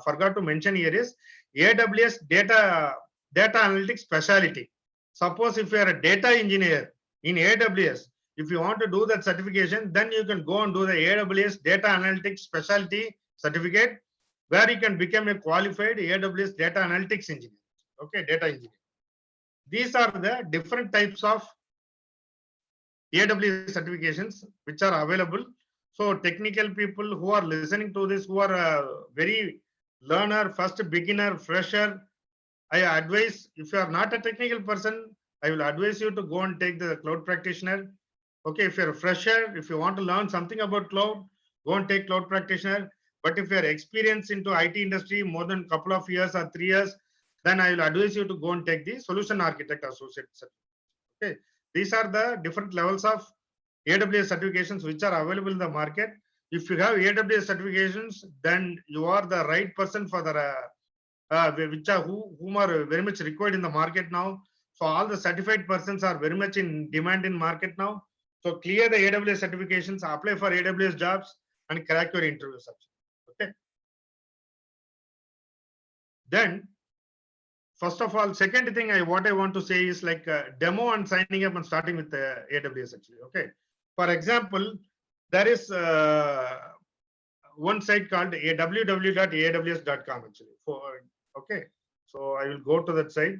forgot to mention here is AWS Data Analytics Specialty. Suppose if you are a data engineer in AWS, if you want to do that certification, then you can go and do the AWS Data Analytics Specialty certificate, where you can become a qualified AWS Data Analytics Engineer. Okay, data engineer. These are the different types of AWS certifications which are available. So technical people who are listening to this, who are very learner, first beginner, fresher, I advise, if you are not a technical person, I will advise you to go and take the cloud practitioner. Okay, if you're a fresher, if you want to learn something about cloud, go and take cloud practitioner. But if you're experienced into IT industry more than a couple of years or 3 years, then I will advise you to go and take the solution architect associate certificate. Okay, these are the different levels of AWS certifications which are available in the market. If you have AWS certifications, then you are the right person for the whom are very much required in the market now. So all the certified persons are very much in demand in market now. So clear the AWS certifications, apply for AWS jobs, and crack your interviews. Okay. Then, first of all, second thing what I want to say is like demo and signing up and starting with the AWS actually. Okay. For example, there is one site called www.aws.com actually. Okay, so I will go to that site.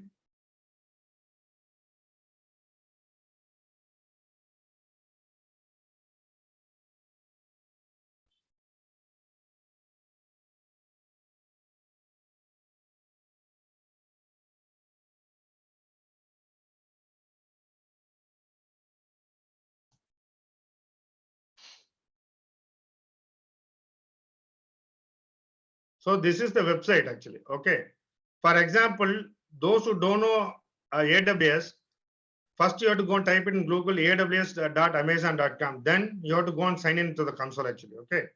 So this is the website actually. Okay. For example, those who don't know AWS, first you have to go and type it in Google aws.amazon.com. Then you have to go and sign in to the console actually. Okay.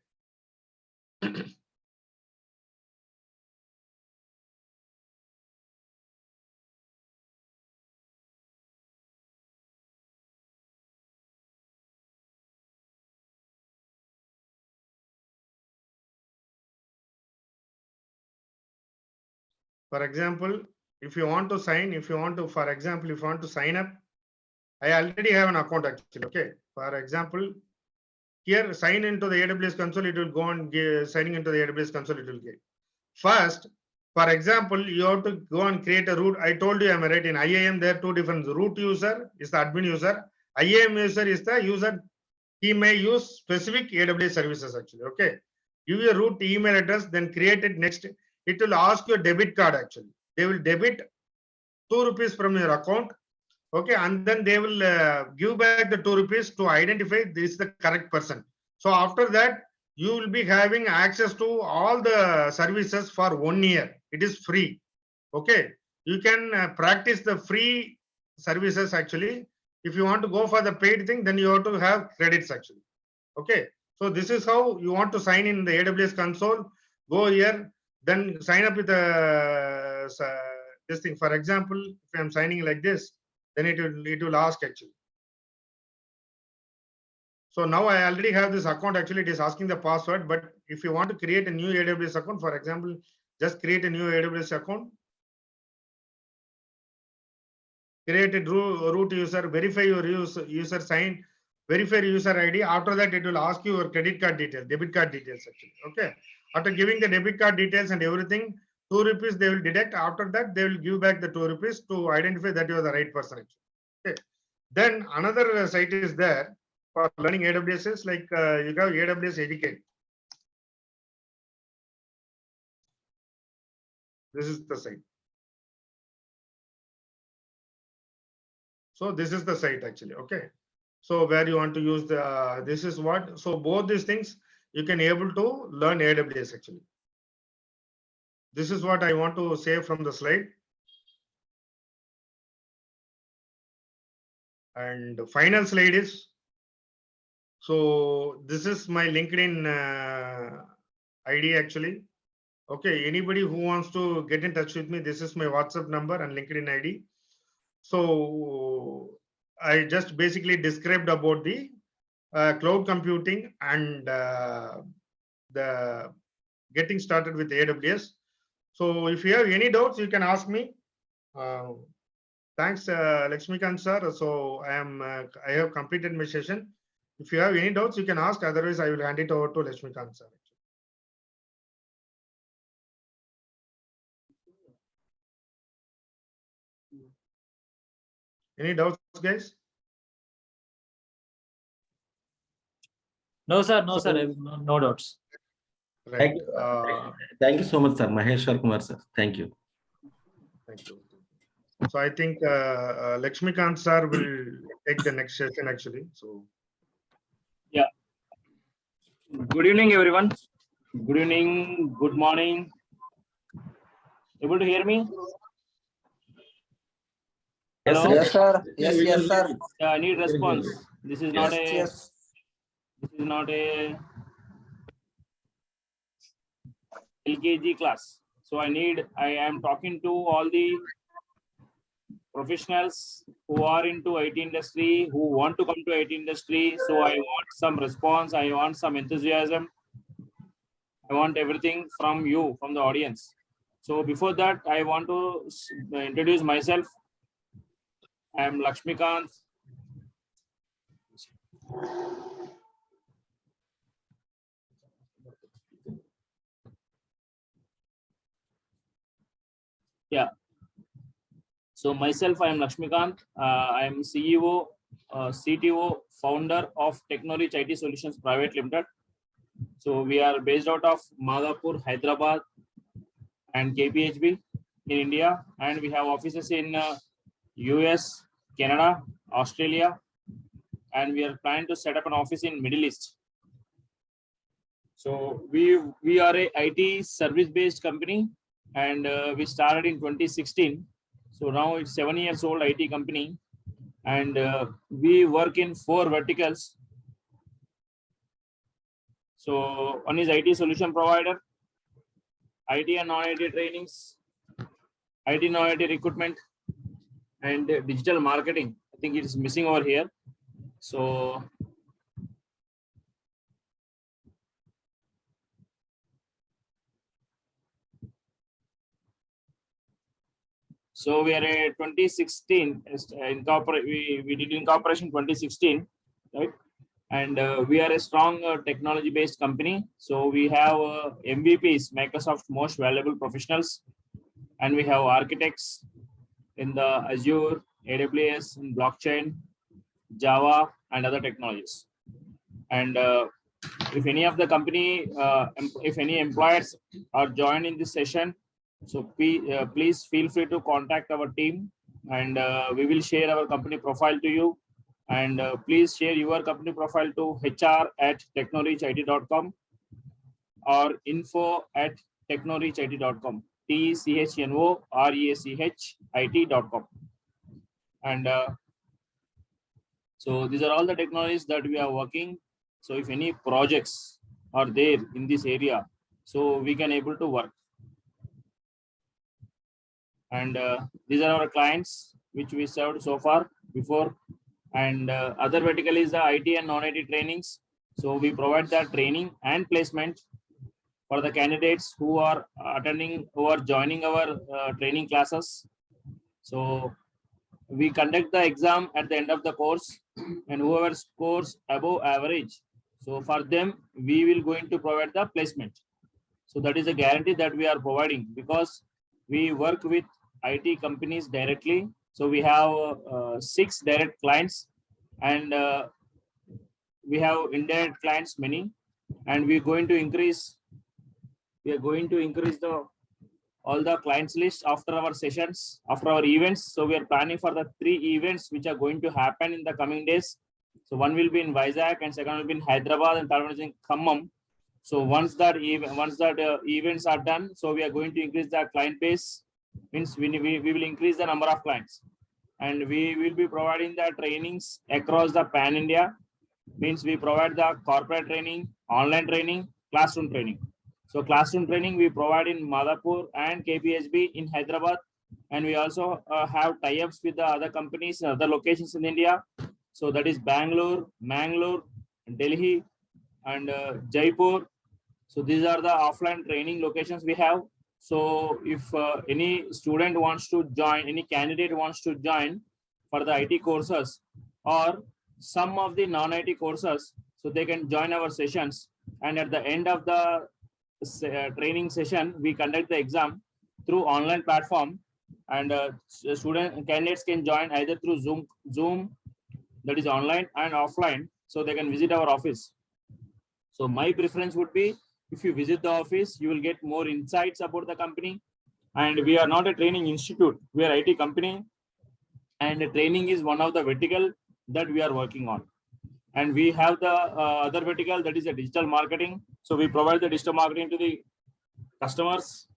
For example, if you want to, for example, if you want to sign up, I already have an account actually. Okay. For example, here sign into the AWS console, it will go and signing into the AWS console, it will get. First, for example, you have to go and create a root. I told you, am I right? In IAM, there are two different. Root user is the admin user. IAM user is the user. He may use specific AWS services actually. Okay. Give your root email address, then create it. Next, it will ask your debit card actually. They will debit 2 rupees from your account. Okay, and then they will give back the 2 rupees to identify this is the correct person. So after that, you will be having access to all the services for 1 year. It is free. Okay, you can practice the free services actually. If you want to go for the paid thing, then you have to have credits actually. Okay, so this is how you want to sign in the AWS console. Go here, then sign up with this thing. For example, if I'm signing like this, then it will ask actually. So now I already have this account. Actually, it is asking the password. But if you want to create a new AWS account, for example, just create a new AWS account. Create a root user, verify your user sign, verify user ID. After that, it will ask you your credit card details, debit card details actually. Okay. After giving the debit card details and everything, 2 rupees they will deduct. After that, they will give back the 2 rupees to identify that you are the right person actually. Okay. Then another site is there for learning AWS is like you have AWS Educate. This is the site. So this is the site actually. Okay. So where you want to use the, this is what, so both these things you can able to learn AWS actually. This is what I want to say from the slide. And the final slide is, so this is my LinkedIn ID actually. Okay, anybody who wants to get in touch with me, this is my WhatsApp number and LinkedIn ID. So I just basically described about the cloud computing and the getting started with AWS. So if you have any doubts, you can ask me. Thanks, Lakshmikant sir. So I have completed my session. If you have any doubts, you can ask. Otherwise, I will hand it over to Lakshmikant sir. Any doubts, guys? No, sir. No, sir. No doubts. Right. Thank you so much, sir. Maheswarakumar sir. Thank you. Thank you. So I think Lakshmikant sir will take the next session actually. So Yeah. Good evening, everyone. Good evening. Good morning. Able to hear me? Hello? Yes, sir. Yes, sir. Yeah, I need response. This is not a. Yes. This is not a LKG class. So I am talking to all the professionals who are into IT industry, who want to come to IT industry. So I want some response. I want some enthusiasm. I want everything from you, from the audience. So before that, I want to introduce myself. I am Lakshmikant. Yeah. So myself, I am Lakshmikant. I am CEO, CTO, founder of Technoreach IT Solutions Private Limited. So we are based out of Madhapur, Hyderabad, and KPHB in India, and we have offices in US, Canada, Australia, and we are planning to set up an office in Middle East. So we are a IT service-based company, and we started in 2016. So now it's 7 years old IT company, and we work in 4 verticals. So one is IT solution provider, IT and non-IT trainings, IT non-IT recruitment, and digital marketing. I think it is missing over here. So we are a 2016 we did incorporation 2016, right? And we are a strong technology-based company. So we have MVPs, Microsoft Most Valuable Professionals, and we have architects in the Azure, AWS, and blockchain, Java, and other technologies. And if any of the company, if any employers are joined in this session, so please feel free to contact our team and we will share our company profile to you. And please share your company profile to hr@technoreachit.com or info@technoreachit.com. technoreachit.com. And so these are all the technologies that we are working. So if any projects are there in this area, so we can able to work. And these are our clients which we served so far before. And other vertical is the IT and non-IT trainings. So we provide the training and placement for the candidates who are attending, who are joining our training classes. So we conduct the exam at the end of the course, and whoever scores above average, so for them we will going to provide the placement. So that is a guarantee that we are providing, because we work with IT companies directly. So we have 6 direct clients, and we have indirect clients many, and we are going to increase the all the clients list after our sessions, after our events. So we are planning for the 3 events which are going to happen in the coming days. So one will be in Vizag, and second will be in Hyderabad, and third one is in Khammam. So once that events are done, so we are going to increase the client base. Means we will increase the number of clients, and we will be providing the trainings across the pan India. Means we provide the corporate training, online training, classroom training. So classroom training we provide in Madhapur and KPHB in Hyderabad, and we also have tie-ups with the other companies in other locations in India. So that is Bangalore, Mangalore, Delhi, and Jaipur. So these are the offline training locations we have. So if any student wants to join, any candidate wants to join for the IT courses or some of the non-IT courses, so they can join our sessions. And at the end of the training session, we conduct the exam through online platform, and student candidates can join either through Zoom, that is online and offline. So they can visit our office. So my preference would be, if you visit the office, you will get more insights about the company. And we are not a training institute, we are IT company, and training is one of the vertical that we are working on. And we have the other vertical, that is a digital marketing. So we provide the digital marketing to the customers,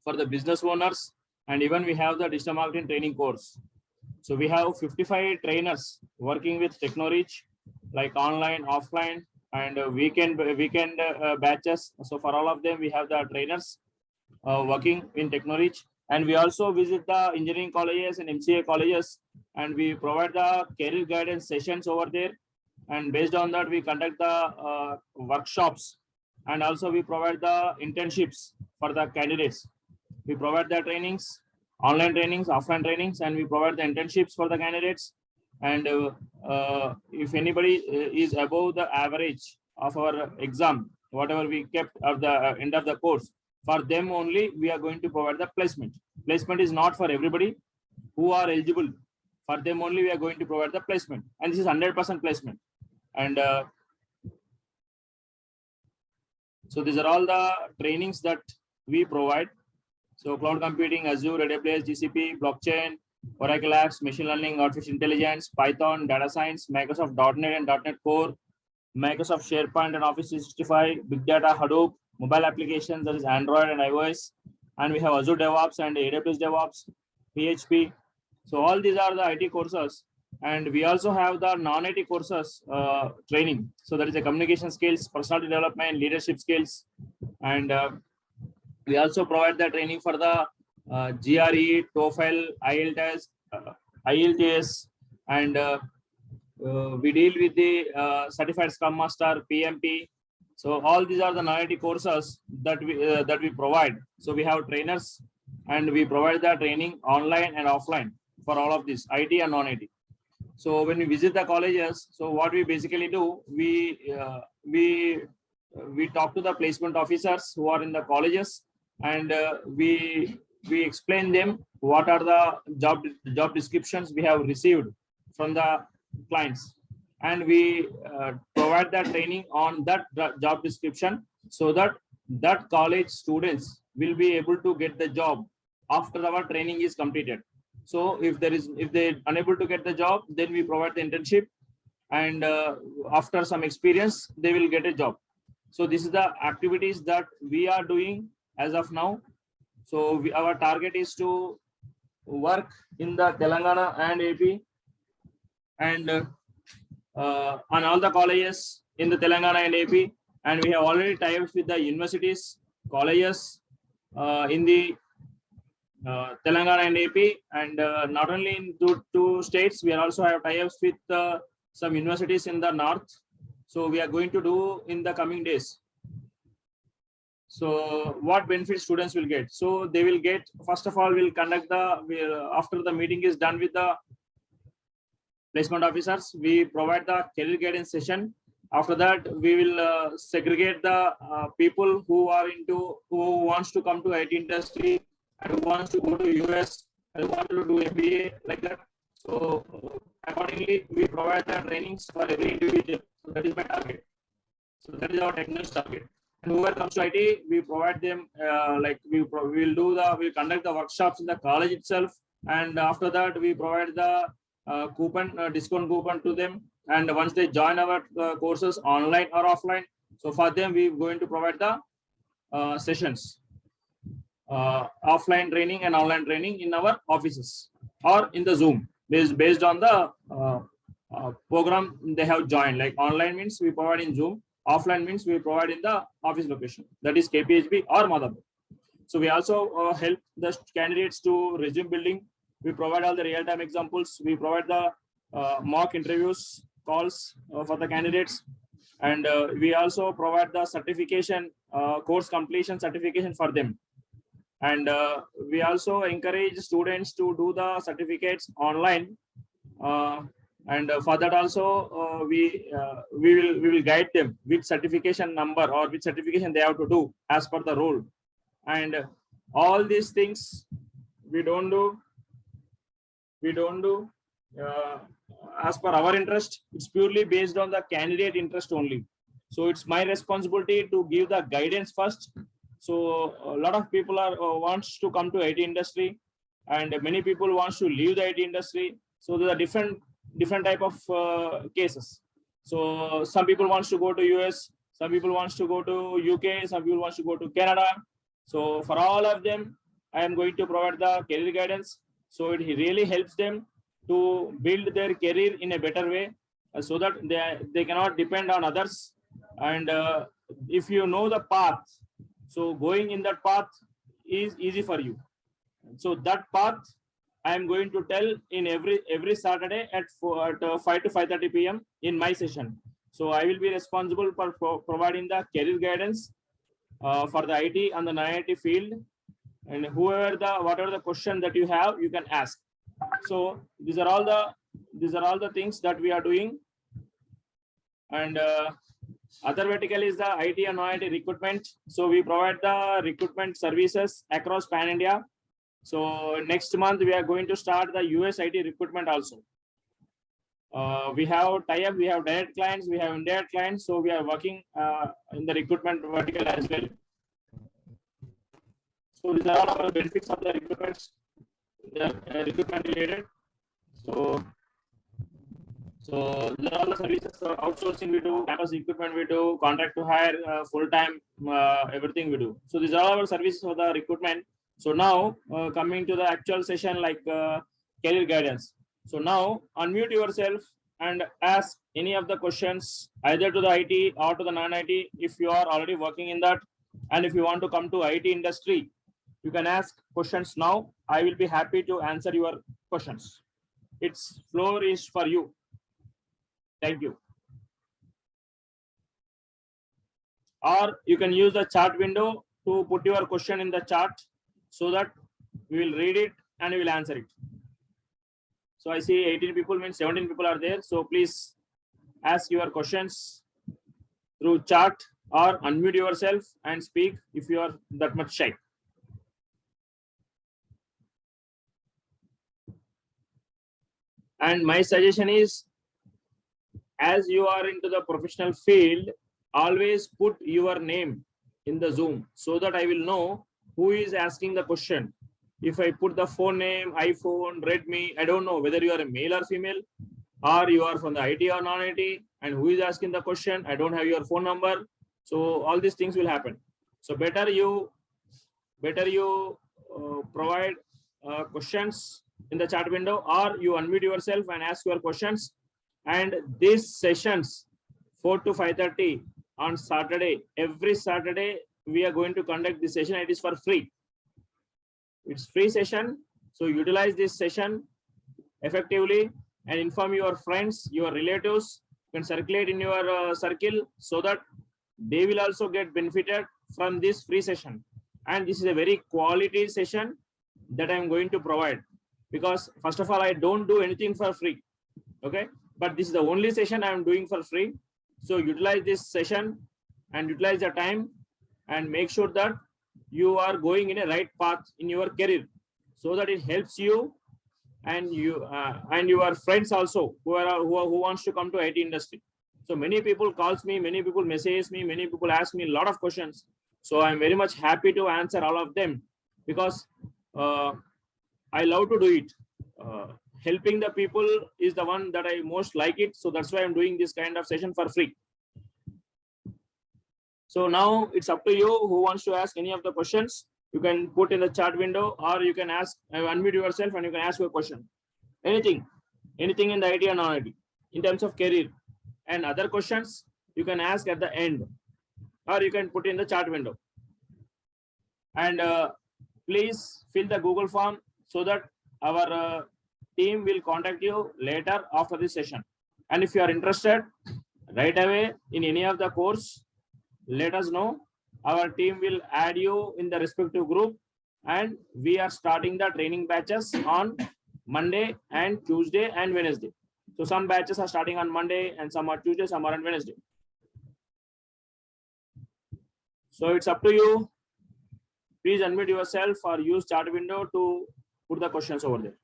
for the business owners, and even we have the digital marketing training course. So we have 55 trainers working with Technoreach, like online, offline, and weekend batches. So for all of them, we have the trainers working in Technoreach. And we also visit the engineering colleges and MCA colleges, and we provide the career guidance sessions over there. And based on that, we conduct the workshops, and also we provide the internships for the candidates. We provide the trainings, online trainings, offline trainings, and we provide the internships for the candidates. And if anybody is above the average of our exam, whatever we kept at the end of the course, for them only we are going to provide the placement. Placement is not for everybody who are eligible. For them only we are going to provide the placement, and this is 100% placement. And so these are all the trainings that we provide. So cloud computing, Azure, AWS, GCP, blockchain, Oracle apps, machine learning, artificial intelligence, Python, data science, Microsoft .NET and .NET Core, Microsoft SharePoint and Office 365, big data, Hadoop, mobile applications, that is Android and iOS, and we have Azure DevOps and AWS DevOps, PHP. So all these are the IT courses, and we also have the non-IT courses training. So that is the communication skills, personality development, leadership skills, and we also provide the training for the GRE, TOEFL, IELTS, and we deal with the Certified Scrum Master, PMP. So all these are the non-IT courses that we provide. So we have trainers, and we provide the training online and offline for all of this, IT and non-IT. So when we visit the colleges, so what we basically do, we talk to the placement officers who are in the colleges, and we explain them what are the job descriptions we have received from the clients, and we provide that training on that job description, so that college students will be able to get the job after our training is completed. So if they're unable to get the job, then we provide the internship, and after some experience, they will get a job. So this is the activities that we are doing as of now. So our target is to work in the Telangana and AP, and on all the colleges in the Telangana and AP, and we have already tied up with the universities, colleges in the Telangana and AP, and not only in two states, we also have tie-ups with some universities in the north. So we are going to do in the coming days. So what benefits students will get? So they will get, first of all, we'll conduct after the meeting is done with the placement officers, we provide the career guidance session. After that, we will segregate the people who wants to come to IT industry, and who wants to go to US, and who want to do MBA, like that. So accordingly, we provide the trainings for every individual. So that is my target. So that is our technical target. And whoever comes to IT, we provide them we'll conduct the workshops in the college itself, and after that we provide the discount coupon to them. And once they join our courses online or offline, so for them we're going to provide the sessions, offline training and online training in our offices or in the Zoom based on the program they have joined. Like online means we provide in Zoom, offline means we provide in the office location, that is KPHB or Madhapur. So we also help the candidates to resume building. We provide all the real-time examples. We provide the mock interviews, calls for the candidates. And we also provide the certification, course completion certification for them. And we also encourage students to do the certificates online. And for that also, we will guide them which certification number or which certification they have to do as per the role. And all these things we don't do as per our interest. It's purely based on the candidate interest only. So it's my responsibility to give the guidance first. So a lot of people wants to come to IT industry, and many people wants to leave the IT industry. So there are different type of cases. So some people wants to go to US, some people wants to go to UK, some people wants to go to Canada. So for all of them, I am going to provide the career guidance. So it really helps them to build their career in a better way, so that they cannot depend on others. And if you know the path, so going in that path is easy for you. So that path I am going to tell in every Saturday at 5 to 5:30 p.m. in my session. So I will be responsible for providing the career guidance for the IT and the non-IT field. And whatever the question that you have, you can ask. So these are all the things that we are doing. And other vertical is the IT and non-IT recruitment. So we provide the recruitment services across Pan India. So next month we are going to start the US IT recruitment also. We have tie-up, we have direct clients, we have indirect clients. So we are working in the recruitment vertical as well. So these are all our benefits of the recruitment related. So there are all the services, outsourcing we do, campus recruitment we do, contract to hire, full-time, everything we do. So these are all our services for the recruitment. So now coming to the actual session, like career guidance. So now unmute yourself and ask any of the questions either to the IT or to the non-IT if you are already working in that. And if you want to come to IT industry, you can ask questions now. I will be happy to answer your questions. Its floor is for you. Thank you. Or you can use the chat window to put your question in the chat, so that we will read it and we will answer it. So I see 18 people means 17 people are there. So please ask your questions through chat or unmute yourself and speak if you are that much shy. And my suggestion is, as you are into the professional field, always put your name in the Zoom, so that I will know who is asking the question. if I put the phone name, iPhone, Redmi, I don't know whether you are a male or female, or you are from the IT or non-IT, and who is asking the question. I don't have your phone number. So all these things will happen. So better you provide questions in the chat window, or you unmute yourself and ask your questions. And these sessions 4 to 5:30 on Saturday, every Saturday we are going to conduct this session. It is for free. It's free session. So utilize this session effectively and inform your friends, your relatives, you can circulate in your circle so that they will also get benefited from this free session. And this is a very quality session that I'm going to provide, because first of all, I don't do anything for free. Okay, but this is the only session I'm doing for free. So utilize this session and utilize the time and make sure that you are going in a right path in your career, so that it helps you and your friends also who wants to come to IT industry. So many people calls me, many people messages me, many people ask me a lot of questions. So I'm very much happy to answer all of them, because I love to do it. Helping the people is the one that I most like it. So that's why I'm doing this kind of session for free. So now it's up to you who wants to ask any of the questions. You can put in the chat window, or you can ask, unmute yourself and you can ask your question. Anything in the IT or non-IT in terms of career, and other questions you can ask at the end, or you can put in the chat window. And please fill the Google form so that our team will contact you later after this session. And if you are interested right away in any of the course, let us know. Our team will add you in the respective group, and we are starting the training batches on Monday and Tuesday and Wednesday. So some batches are starting on Monday and some are Tuesday, some are on Wednesday. So it's up to you. Please unmute yourself or use chat window to put the questions over there.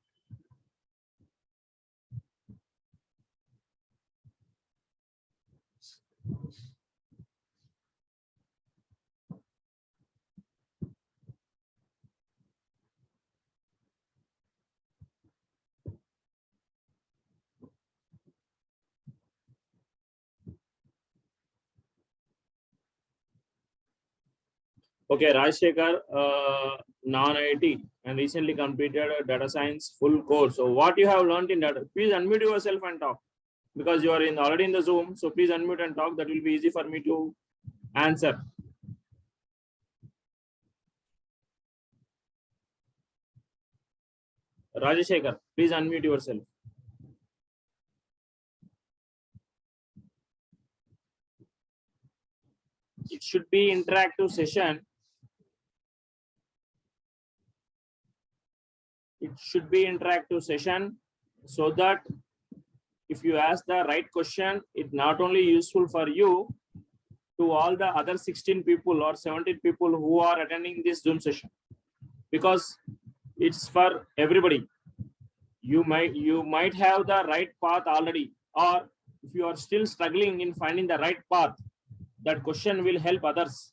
Okay, Rajshekhar, non-IT and recently completed a data science full course. So what you have learned in data, please unmute yourself and talk, because you are already in the Zoom. So please unmute and talk. That will be easy for me to answer. Rajshekhar, please unmute yourself. It should be interactive session. It should be interactive session, so that if you ask the right question, it's not only useful for you, to all the other 16 people or 17 people who are attending this Zoom session, because it's for everybody. You might have the right path already, or if you are still struggling in finding the right path, that question will help others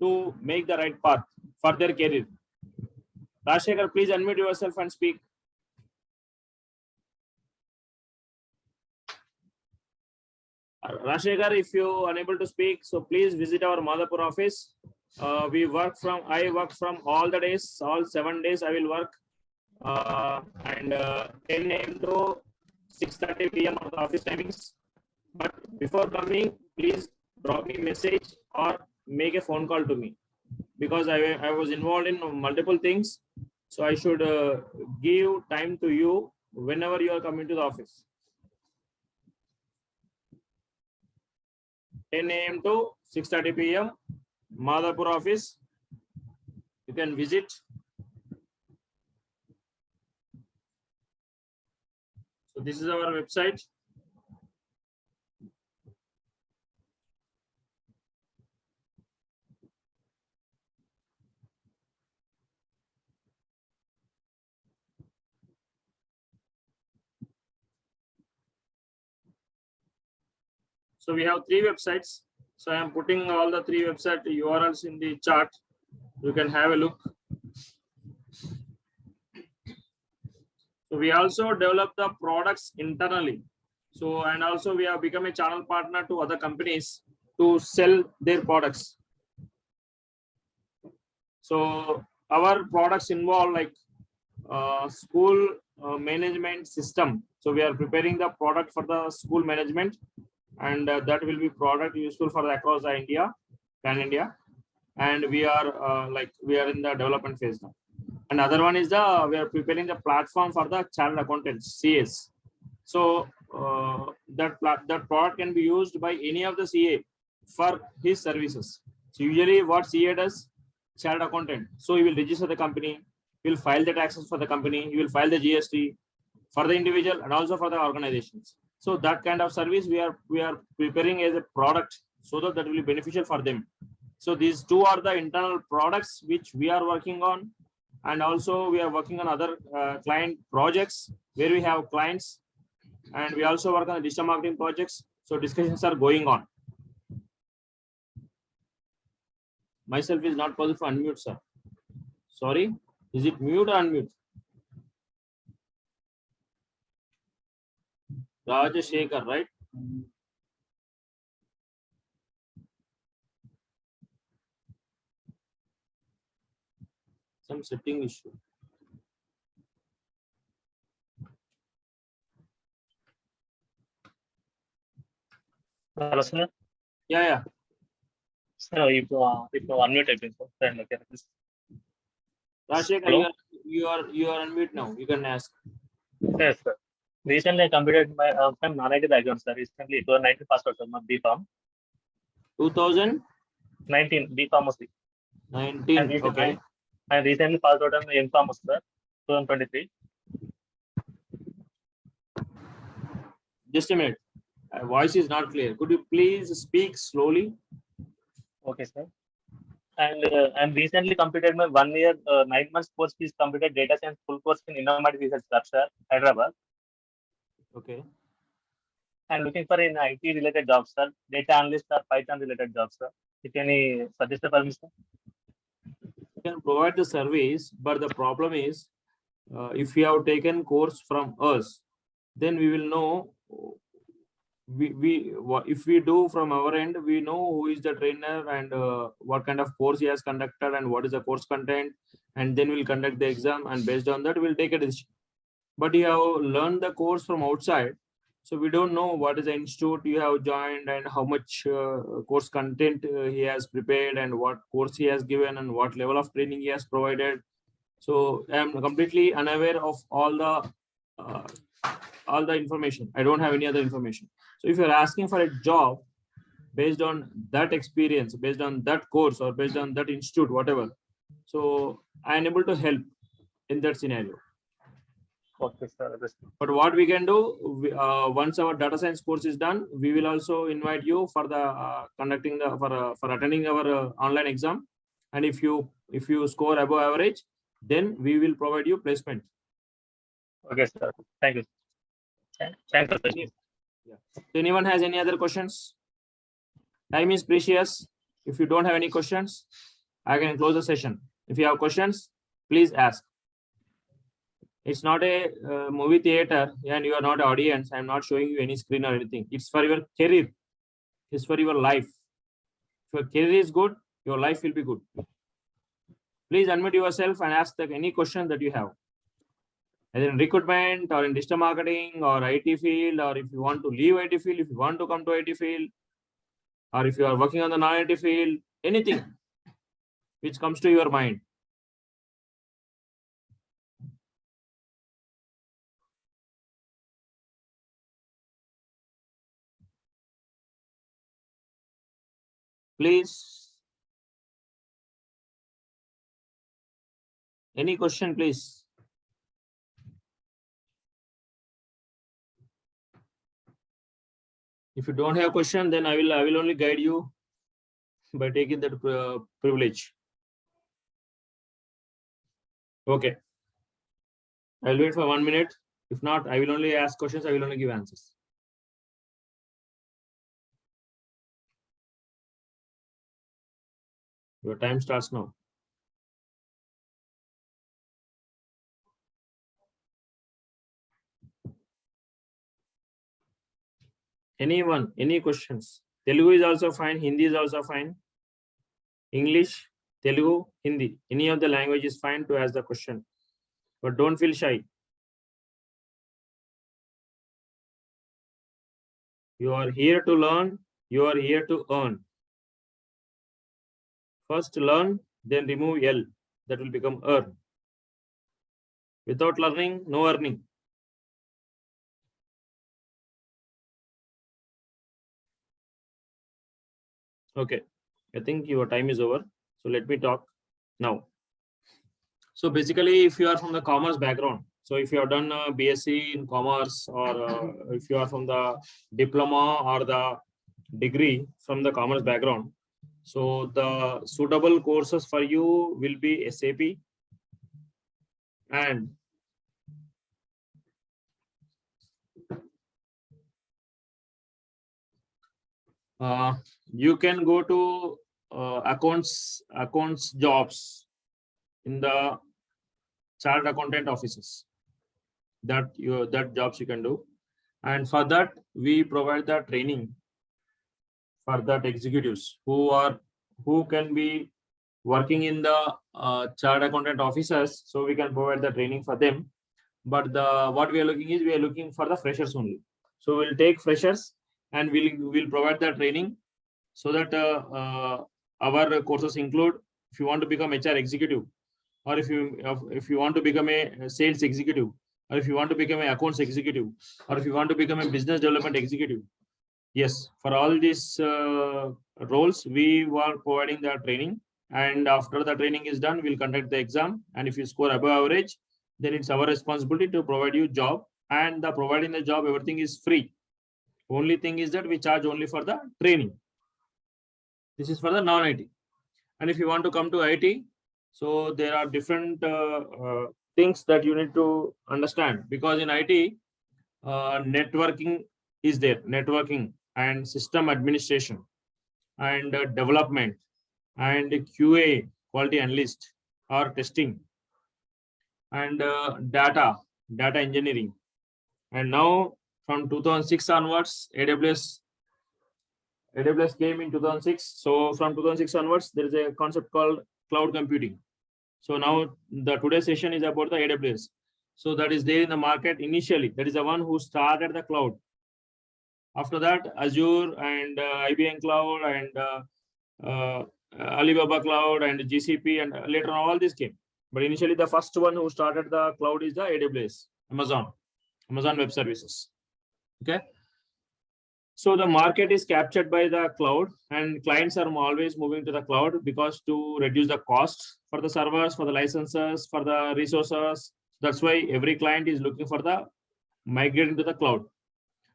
to make the right path for their career. Rajshekhar, please unmute yourself and speak. Rajshekhar, if you are unable to speak, so please visit our Madhapur office. I work from all the days, all 7 days I will work. And 10 a.m. to 6:30 p.m. of the office timings. But before coming, please drop me a message or make a phone call to me, because I was involved in multiple things. So I should give time to you whenever you are coming to the office. 10 a.m. to 6:30 p.m. Madhapur office. You can visit. So this is our website. So we have 3 websites. So I am putting all the 3 website URLs in the chart. You can have a look. So we also develop the products internally. So, and also we have become a channel partner to other companies to sell their products. So our products involve like school management system. So we are preparing the product for the school management, and that will be product useful for across the India, pan India, and we are we are in the development phase now. Another one is we are preparing the platform for the chartered accountants, CAs. So that product can be used by any of the CA for his services. So usually what CA does, chartered accountant. So he will register the company, he will file the taxes for the company, he will file the GST for the individual and also for the organizations. So that kind of service we are preparing as a product so that will be beneficial for them. So these two are the internal products which we are working on, and also we are working on other client projects where we have clients, and we also work on digital marketing projects. So discussions are going on. Myself is not possible to unmute, sir. Sorry, is it mute or unmute? Rajashekar, right? Some setting issue. Hello, sir. Yeah. Sir, if you unmute it, sir. Then look at this. Rajashekar, you are unmute now. You can ask. Yes, sir. Recently, I completed my from non-IT background, sir. Recently, it was 19 passed out, sir. My B.Com. 2019. B pharmacy. Okay. I recently passed out on in-pharmacy, sir. 2023. Just a minute. Voice is not clear. Could you please speak slowly? Okay, sir. And recently completed my 1 year, 9 months course is completed data science full course in Innovative Research Lab, sir, Hyderabad. Okay. I'm looking for an IT related job, sir. Data analyst or Python related job, sir. If any suggested for me, sir. You can provide the service, but the problem is if you have taken course from us, then we will know. If we do from our end, we know who is the trainer and what kind of course he has conducted and what is the course content, and then we'll conduct the exam, and based on that we'll take a decision. But you have learned the course from outside, so we don't know what is the institute you have joined and how much course content he has prepared and what course he has given and what level of training he has provided. So I am completely unaware of all the information. I don't have any other information. So if you're asking for a job based on that experience, based on that course, or based on that institute, whatever, so I am able to help in that scenario. Okay, sir. But what we can do, once our data science course is done, we will also invite you for the for attending our online exam. And if you score above average, then we will provide you placement. Okay, sir. Thank you. Thank you, sir. Yeah. So anyone has any other questions? Time is precious. If you don't have any questions, I can close the session. If you have questions, please ask. It's not a movie theater and you are not audience. I'm not showing you any screen or anything. It's for your career. It's for your life. If your career is good, your life will be good. Please unmute yourself and ask any question that you have. Either in recruitment or in digital marketing or IT field, or if you want to leave IT field, if you want to come to IT field, or if you are working on the non-IT field, anything which comes to your mind. Please. Any question, please. If you don't have a question, then I will only guide you by taking that privilege. Okay. I'll wait for 1 minute. If not, I will only ask questions. I will only give answers. Your time starts now. Anyone? Any questions? Telugu is also fine. Hindi is also fine. English, Telugu, Hindi. Any of the language is fine to ask the question. But don't feel shy. You are here to learn. You are here to earn. First learn, then remove L. That will become earn. Without learning, no earning. Okay, I think your time is over. So let me talk now. So basically, if you are from the commerce background, so if you have done a BSc in commerce, or if you are from the diploma or the degree from the commerce background, so the suitable courses for you will be SAP and you can go to accounts jobs in the chartered accountant offices. That jobs you can do, and for that we provide the training for that executives who can be working in the chartered accountant officers. So we can provide the training for them. But what we are looking for the freshers only. So we'll take freshers and we'll provide the training, so that our courses include, if you want to become HR executive, or if you want to become a sales executive, or if you want to become an accounts executive, or if you want to become a business development executive. Yes, for all these roles, we were providing the training, and after the training is done, we'll conduct the exam. And if you score above average, then it's our responsibility to provide you job. And the providing the job, everything is free. Only thing is that we charge only for the training. This is for the non-IT. And if you want to come to IT, so there are different things that you need to understand, because in IT, networking is there, networking and system administration and development and QA, quality analyst or testing, and data engineering. And now from 2006 onwards, AWS came in 2006. So from 2006 onwards, there is a concept called cloud computing. So now the today's session is about the AWS. So that is there in the market initially. That is the one who started the cloud. After that, Azure and IBM Cloud and Alibaba Cloud and GCP, and later on all this came. But initially the first one who started the cloud is the AWS, Amazon Web Services. Okay. So the market is captured by the cloud, and clients are always moving to the cloud, because to reduce the costs for the servers, for the licenses, for the resources. That's why every client is looking for the migrating to the cloud.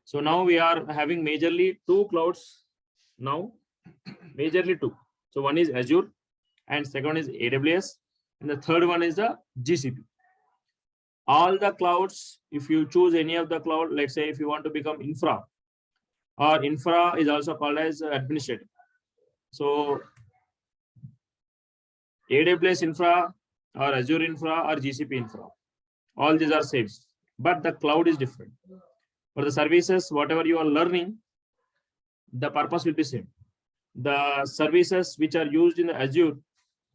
So now we are having majorly two clouds now, majorly two. So one is Azure, and second is AWS, and the third one is the GCP. All the clouds, if you choose any of the cloud, let's say if you want to become infra, or infra is also called as administrator. So AWS infra or Azure infra or GCP infra, all these are same, but the cloud is different. For the services, whatever you are learning, the purpose will be same. The services which are used in the Azure,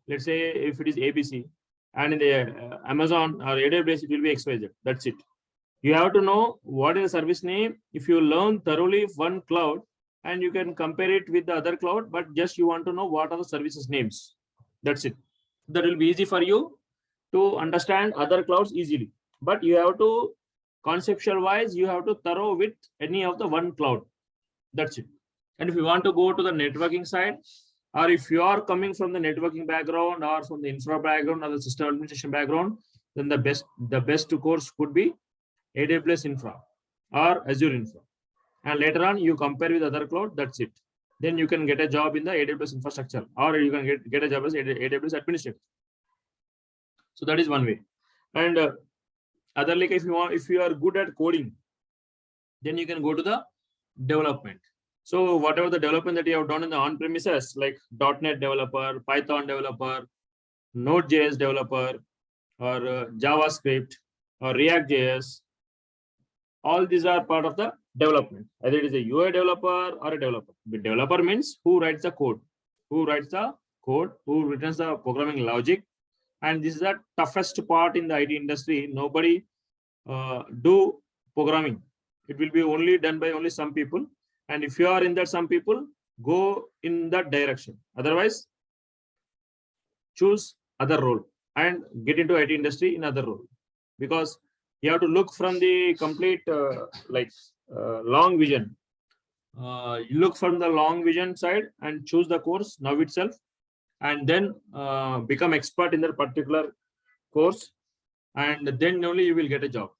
let's say if it is ABC, and in the Amazon or AWS, it will be XYZ. That's it. You have to know what is the service name. If you learn thoroughly one cloud, and you can compare it with the other cloud, but just you want to know what are the services names. That's it. That will be easy for you to understand other clouds easily. But you have to, conceptual wise, you have to thorough with any of the one cloud. That's it. And if you want to go to the networking side, or if you are coming from the networking background or from the infra background or the system administration background, then the best course could be AWS infra or Azure infra. And later on you compare with other cloud, that's it. Then you can get a job in the AWS infrastructure, or you can get a job as AWS administrator. So that is one way. And other, like if you are good at coding, then you can go to the development. So whatever the development that you have done in the on-premises, like .NET developer, Python developer, Node.js developer, or JavaScript or React.js, all these are part of the development. Either it is a UI developer or a developer. The developer means who writes the code, who returns the programming logic. And this is the toughest part in the IT industry. Nobody do programming. It will be only done by only some people. And if you are in that some people, go in that direction. Otherwise, choose other role and get into IT industry in other role, because you have to look from the complete long vision. You look from the long vision side and choose the course now itself, and then become expert in that particular course, and then only you will get a job.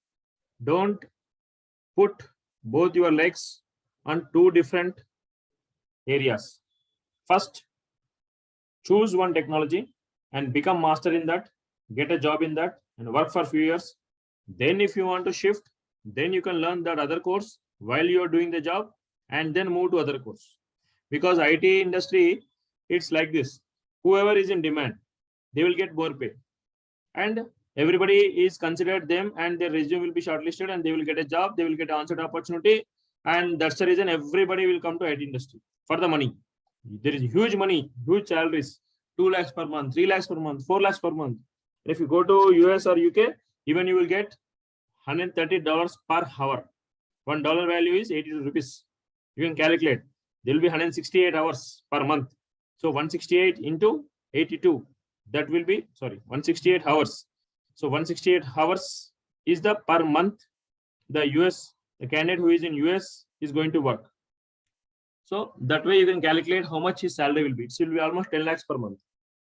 Don't put both your legs on two different areas. First, choose one technology and become master in that, get a job in that and work for a few years. Then if you want to shift, then you can learn that other course while you are doing the job and then move to other course. Because IT industry, it's like this. Whoever is in demand, they will get more pay. And everybody is considered them, and their resume will be shortlisted and they will get a job, they will get an on-site opportunity. And that's the reason everybody will come to IT industry for the money. There is huge money, huge salaries, 2 lakhs per month, 3 lakhs per month, 4 lakhs per month. And if you go to US or UK, even you will get $130 per hour. $1 value is 82 rupees. You can calculate. There will be 168 hours per month. So 168 into 82, that will be, 168 hours. So 168 hours is the per month the candidate who is in US is going to work. So that way you can calculate how much his salary will be. It will be almost 10 lakhs per month.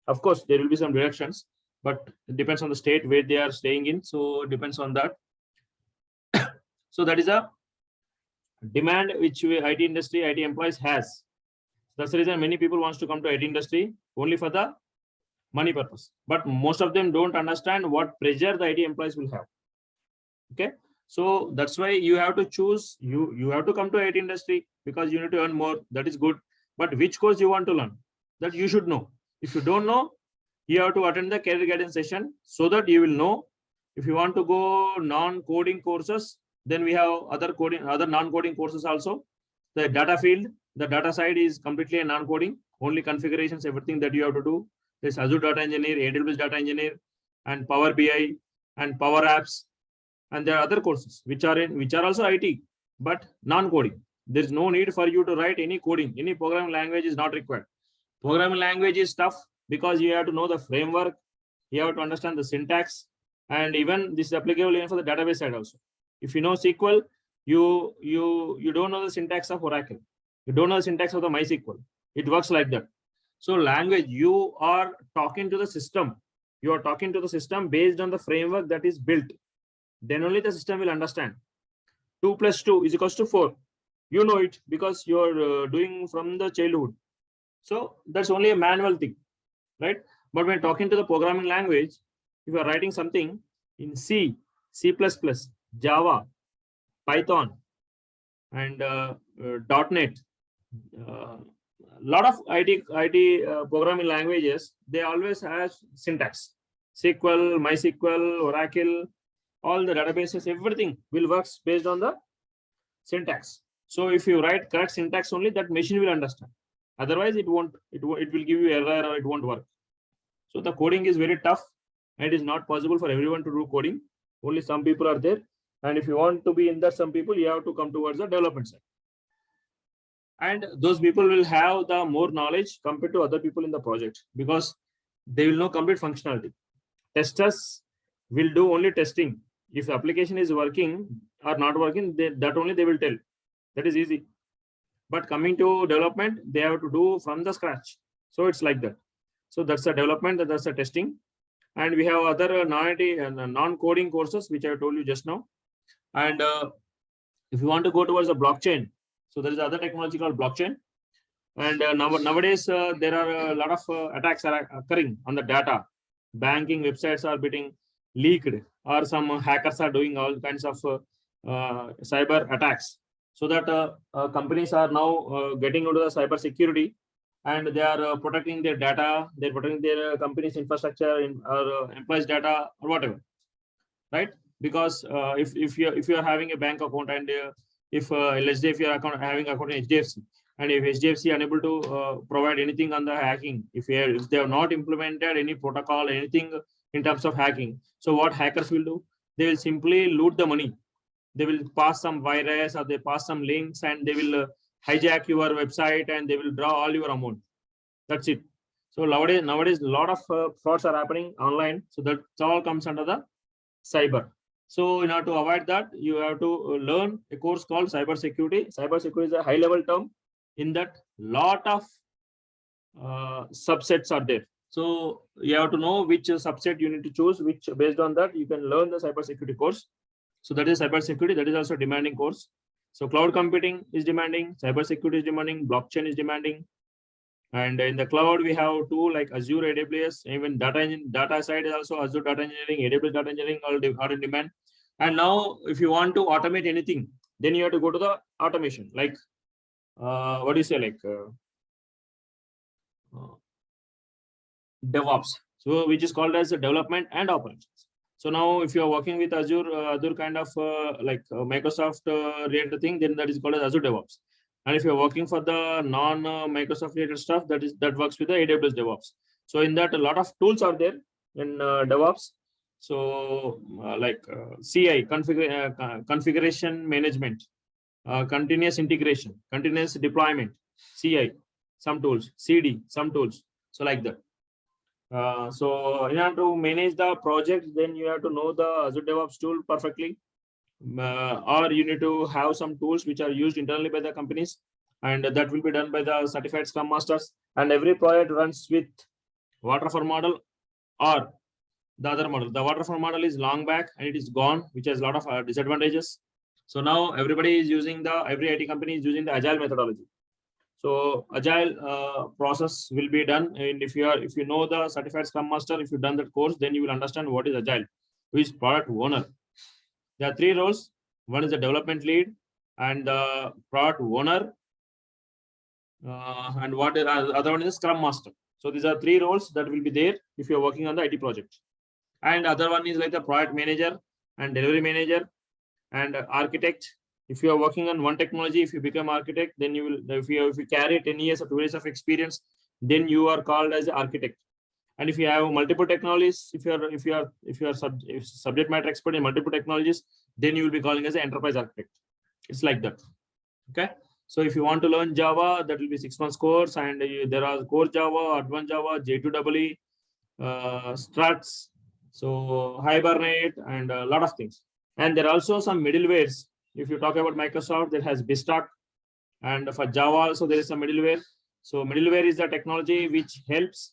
Of course, there will be some deductions, but it depends on the state where they are staying in. So it depends on that. So that is a demand which IT industry, IT employees has. That's the reason many people wants to come to IT industry only for the money purpose. But most of them don't understand what pressure the IT employees will have. Okay. So that's why you have to choose, you have to come to IT industry because you need to earn more. That is good. But which course you want to learn, that you should know. If you don't know, you have to attend the career guidance session so that you will know. If you want to go non-coding courses, then we have other non-coding courses also. The data field, the data side is completely a non-coding, only configurations, everything that you have to do. There's Azure Data Engineer, AWS Data Engineer, and Power BI and Power Apps. And there are other courses which are also IT, but non-coding. There's no need for you to write any coding. Any programming language is not required. Programming language is tough because you have to know the framework, you have to understand the syntax, and even this is applicable even for the database side also. If you know SQL, you don't know the syntax of Oracle. You don't know the syntax of the MySQL. It works like that. So language, you are talking to the system. You are talking to the system based on the framework that is built. Then only the system will understand. 2 + 2 is equals to 4. You know it because you're doing from the childhood. So that's only a manual thing, right? But when talking to the programming language, if you are writing something in C, C++, Java, Python, and .NET, lot of IT programming languages, they always have syntax. SQL, MySQL, Oracle, all the databases, everything will work based on the syntax. So if you write correct syntax only, that machine will understand. Otherwise, it will give you error or it won't work. So the coding is very tough, and it is not possible for everyone to do coding. Only some people are there. And if you want to be in that some people, you have to come towards the development side. And those people will have the more knowledge compared to other people in the project because they will know complete functionality. Testers will do only testing. If the application is working or not working, that only they will tell. That is easy. But coming to development, they have to do from the scratch. So it's like that. So that's the development, that's the testing. And we have other non-coding courses, which I told you just now. And if you want to go towards the blockchain, so there is other technology called blockchain. And nowadays, there are a lot of attacks are occurring on the data. Banking websites are getting leaked, or some hackers are doing all kinds of cyber attacks. So that companies are now getting into the cyber security, and they are protecting their data, they're protecting their company's infrastructure or employees' data or whatever, right? Because if you are having a bank account and if let's say if you are having account in HDFC, and if HDFC unable to provide anything on the hacking, if they have not implemented any protocol, anything in terms of hacking, so what hackers will do? They will simply loot the money. They will pass some virus or they pass some links and they will hijack your website and they will draw all your amount. That's it. So nowadays a lot of frauds are happening online. So that all comes under the cyber. So in order to avoid that, you have to learn a course called cyber security. Cyber security is a high level term. In that, lot of subsets are there. So you have to know which subset you need to choose, which based on that you can learn the cyber security course. So that is cyber security. That is also demanding course. So cloud computing is demanding, cyber security is demanding, blockchain is demanding. And in the cloud, we have two like Azure, AWS, even data side is also Azure data engineering, AWS data engineering are in demand. And now if you want to automate anything, then you have to go to the automation, like what do you say, like DevOps. So which is called as development and operations. So now if you are working with Azure, other kind of Microsoft related thing, then that is called as Azure DevOps. And if you're working for the non-Microsoft related stuff, that works with the AWS DevOps. So in that, a lot of tools are there in DevOps. So CI, configuration management, continuous integration, continuous deployment, CI, some tools, CD, some tools. So like that. So in order to manage the project, then you have to know the Azure DevOps tool perfectly. Or you need to have some tools which are used internally by the companies, and that will be done by the certified Scrum Masters. And every project runs with waterfall model or the other model. The waterfall model is long back and it is gone, which has a lot of disadvantages. So now everybody is using every IT company is using the agile methodology. So agile process will be done, and if you know the certified Scrum Master, if you've done that course, then you will understand what is agile, who is product owner. There are three roles. One is the development lead and the product owner, and what is other one is Scrum Master. So these are three roles that will be there if you are working on the IT project. And other one is like the product manager and delivery manager and architect. If you are working on one technology, if you become architect, then you will. If you carry 10 years or 2 years of experience, then you are called as an architect. And if you have multiple technologies, if you are subject matter expert in multiple technologies, then you will be calling as an enterprise architect. It's like that. Okay. So if you want to learn Java, that will be 6 months course, and there are core Java, advanced Java, J2EE, struts, so Hibernate, and a lot of things. And there are also some middlewares. If you talk about Microsoft, that has Bistalk, and for Java also there is some middleware. So middleware is the technology which helps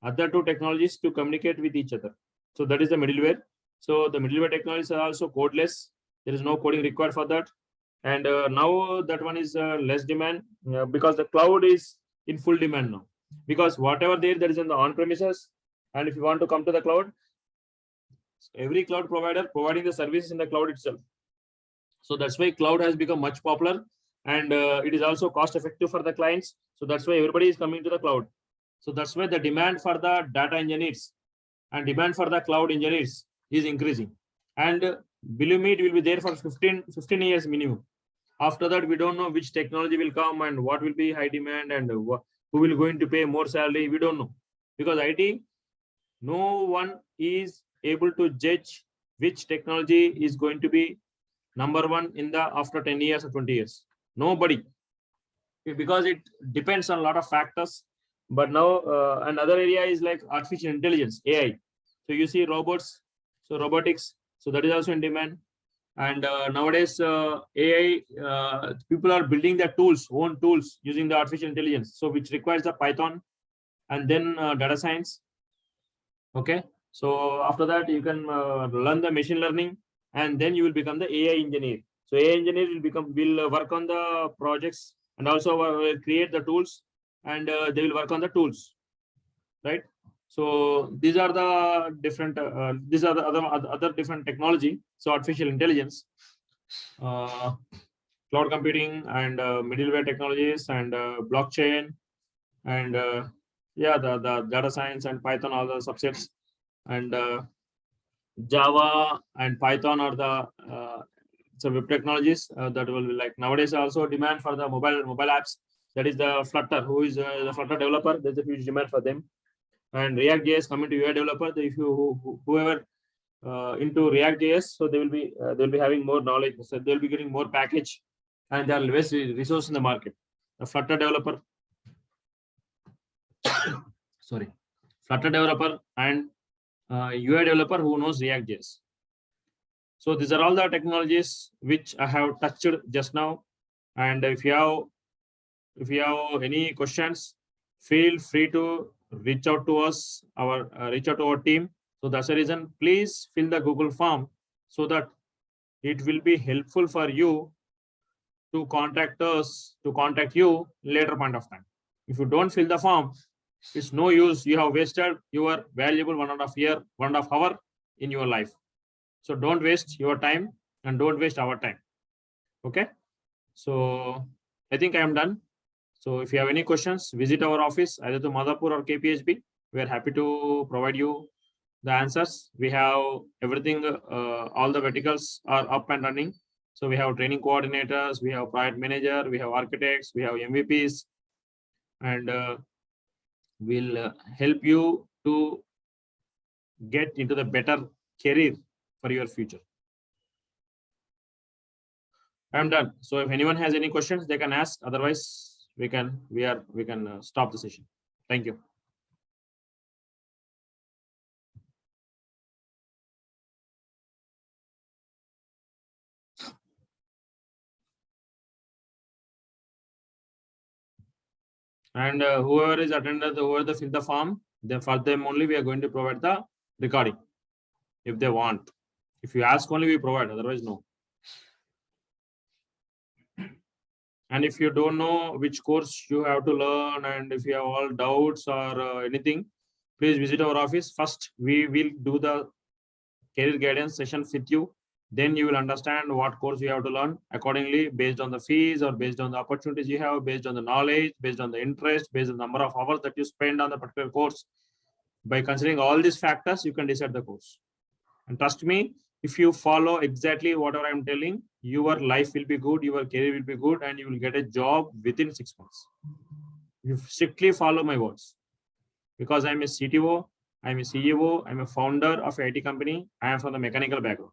other two technologies to communicate with each other. So that is the middleware. So the middleware technologies are also codeless. There is no coding required for that. And now that one is less demand because the cloud is in full demand now. Because whatever there is in the on-premises, and if you want to come to the cloud, every cloud provider providing the services in the cloud itself. So that's why cloud has become much popular, and it is also cost effective for the clients. So that's why everybody is coming to the cloud. So that's why the demand for the data engineers and demand for the cloud engineers is increasing. And believe me, it will be there for 15 years minimum. After that, we don't know which technology will come and what will be high demand and who will going to pay more salary. We don't know, because IT, no one is able to judge which technology is going to be number one in the after 10 years or 20 years. Nobody, because it depends on a lot of factors. But now another area is like artificial intelligence, AI. So you see robots, so robotics, so that is also in demand. And nowadays AI, people are building their tools, own tools using the artificial intelligence, so which requires the Python and then data science. Okay, so after that you can learn the machine learning, and then you will become the AI engineer. So AI engineer will work on the projects and also create the tools, and they will work on the tools, right? So these are the different these are the other different technology. So artificial intelligence, cloud computing, and middleware technologies, and blockchain, and yeah, the data science and Python are the subsets, and Java and Python are the So web technologies that will be like nowadays also demand for the mobile apps. That is the Flutter. Who is the Flutter developer? There's a huge demand for them. And React.js coming to UI developer. If you whoever into React.js, so they'll be having more knowledge. So they'll be getting more package, and there are less resource in the market. A Flutter developer, sorry, Flutter developer and UI developer who knows React.js. So these are all the technologies which I have touched just now. And if you have any questions, feel free to reach out to us, reach out to our team. So that's the reason. Please fill the Google form so that it will be helpful for you to contact us, to contact you later point of time. If you don't fill the form, it's no use. You have wasted your valuable 1.5 hour in your life. So don't waste your time and don't waste our time. Okay. So I think I am done. So if you have any questions, visit our office either to Madhapur or KPHB. We are happy to provide you the answers. We have everything, all the verticals are up and running. So we have training coordinators, we have project manager, we have architects, we have MVPs, and we'll help you to get into the better career for your future. I'm done. So if anyone has any questions, they can ask. Otherwise, we can stop the session. Thank you. And whoever is attended, whoever fill the form, then for them only we are going to provide the recording if they want. If you ask only, we provide, otherwise no. And if you don't know which course you have to learn, and if you have all doubts or anything, please visit our office. First, we will do the career guidance session with you. Then you will understand what course you have to learn accordingly, based on the fees or based on the opportunities you have, based on the knowledge, based on the interest, based on the number of hours that you spend on the particular course. By considering all these factors, you can decide the course. And trust me, if you follow exactly whatever I'm telling, your life will be good, your career will be good, and you will get a job within 6 months. You strictly follow my words. Because I'm a CTO, I'm a CEO, I'm a founder of an IT company. I am from the mechanical background.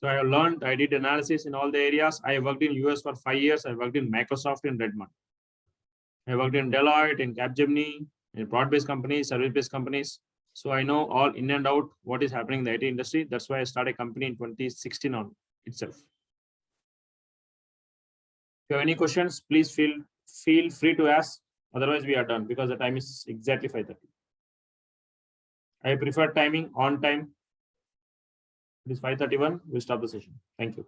So I have learned, I did analysis in all the areas. I worked in US for 5 years. I worked in Microsoft in Redmond. I worked in Deloitte, in Capgemini, in broad-based companies, service-based companies. So I know all in and out what is happening in the IT industry. That's why I started a company in 2016 on itself. If you have any questions, please feel free to ask. Otherwise, we are done because the time is exactly 5:30. I prefer timing on time. It is 5:31. We'll stop the session. Thank you.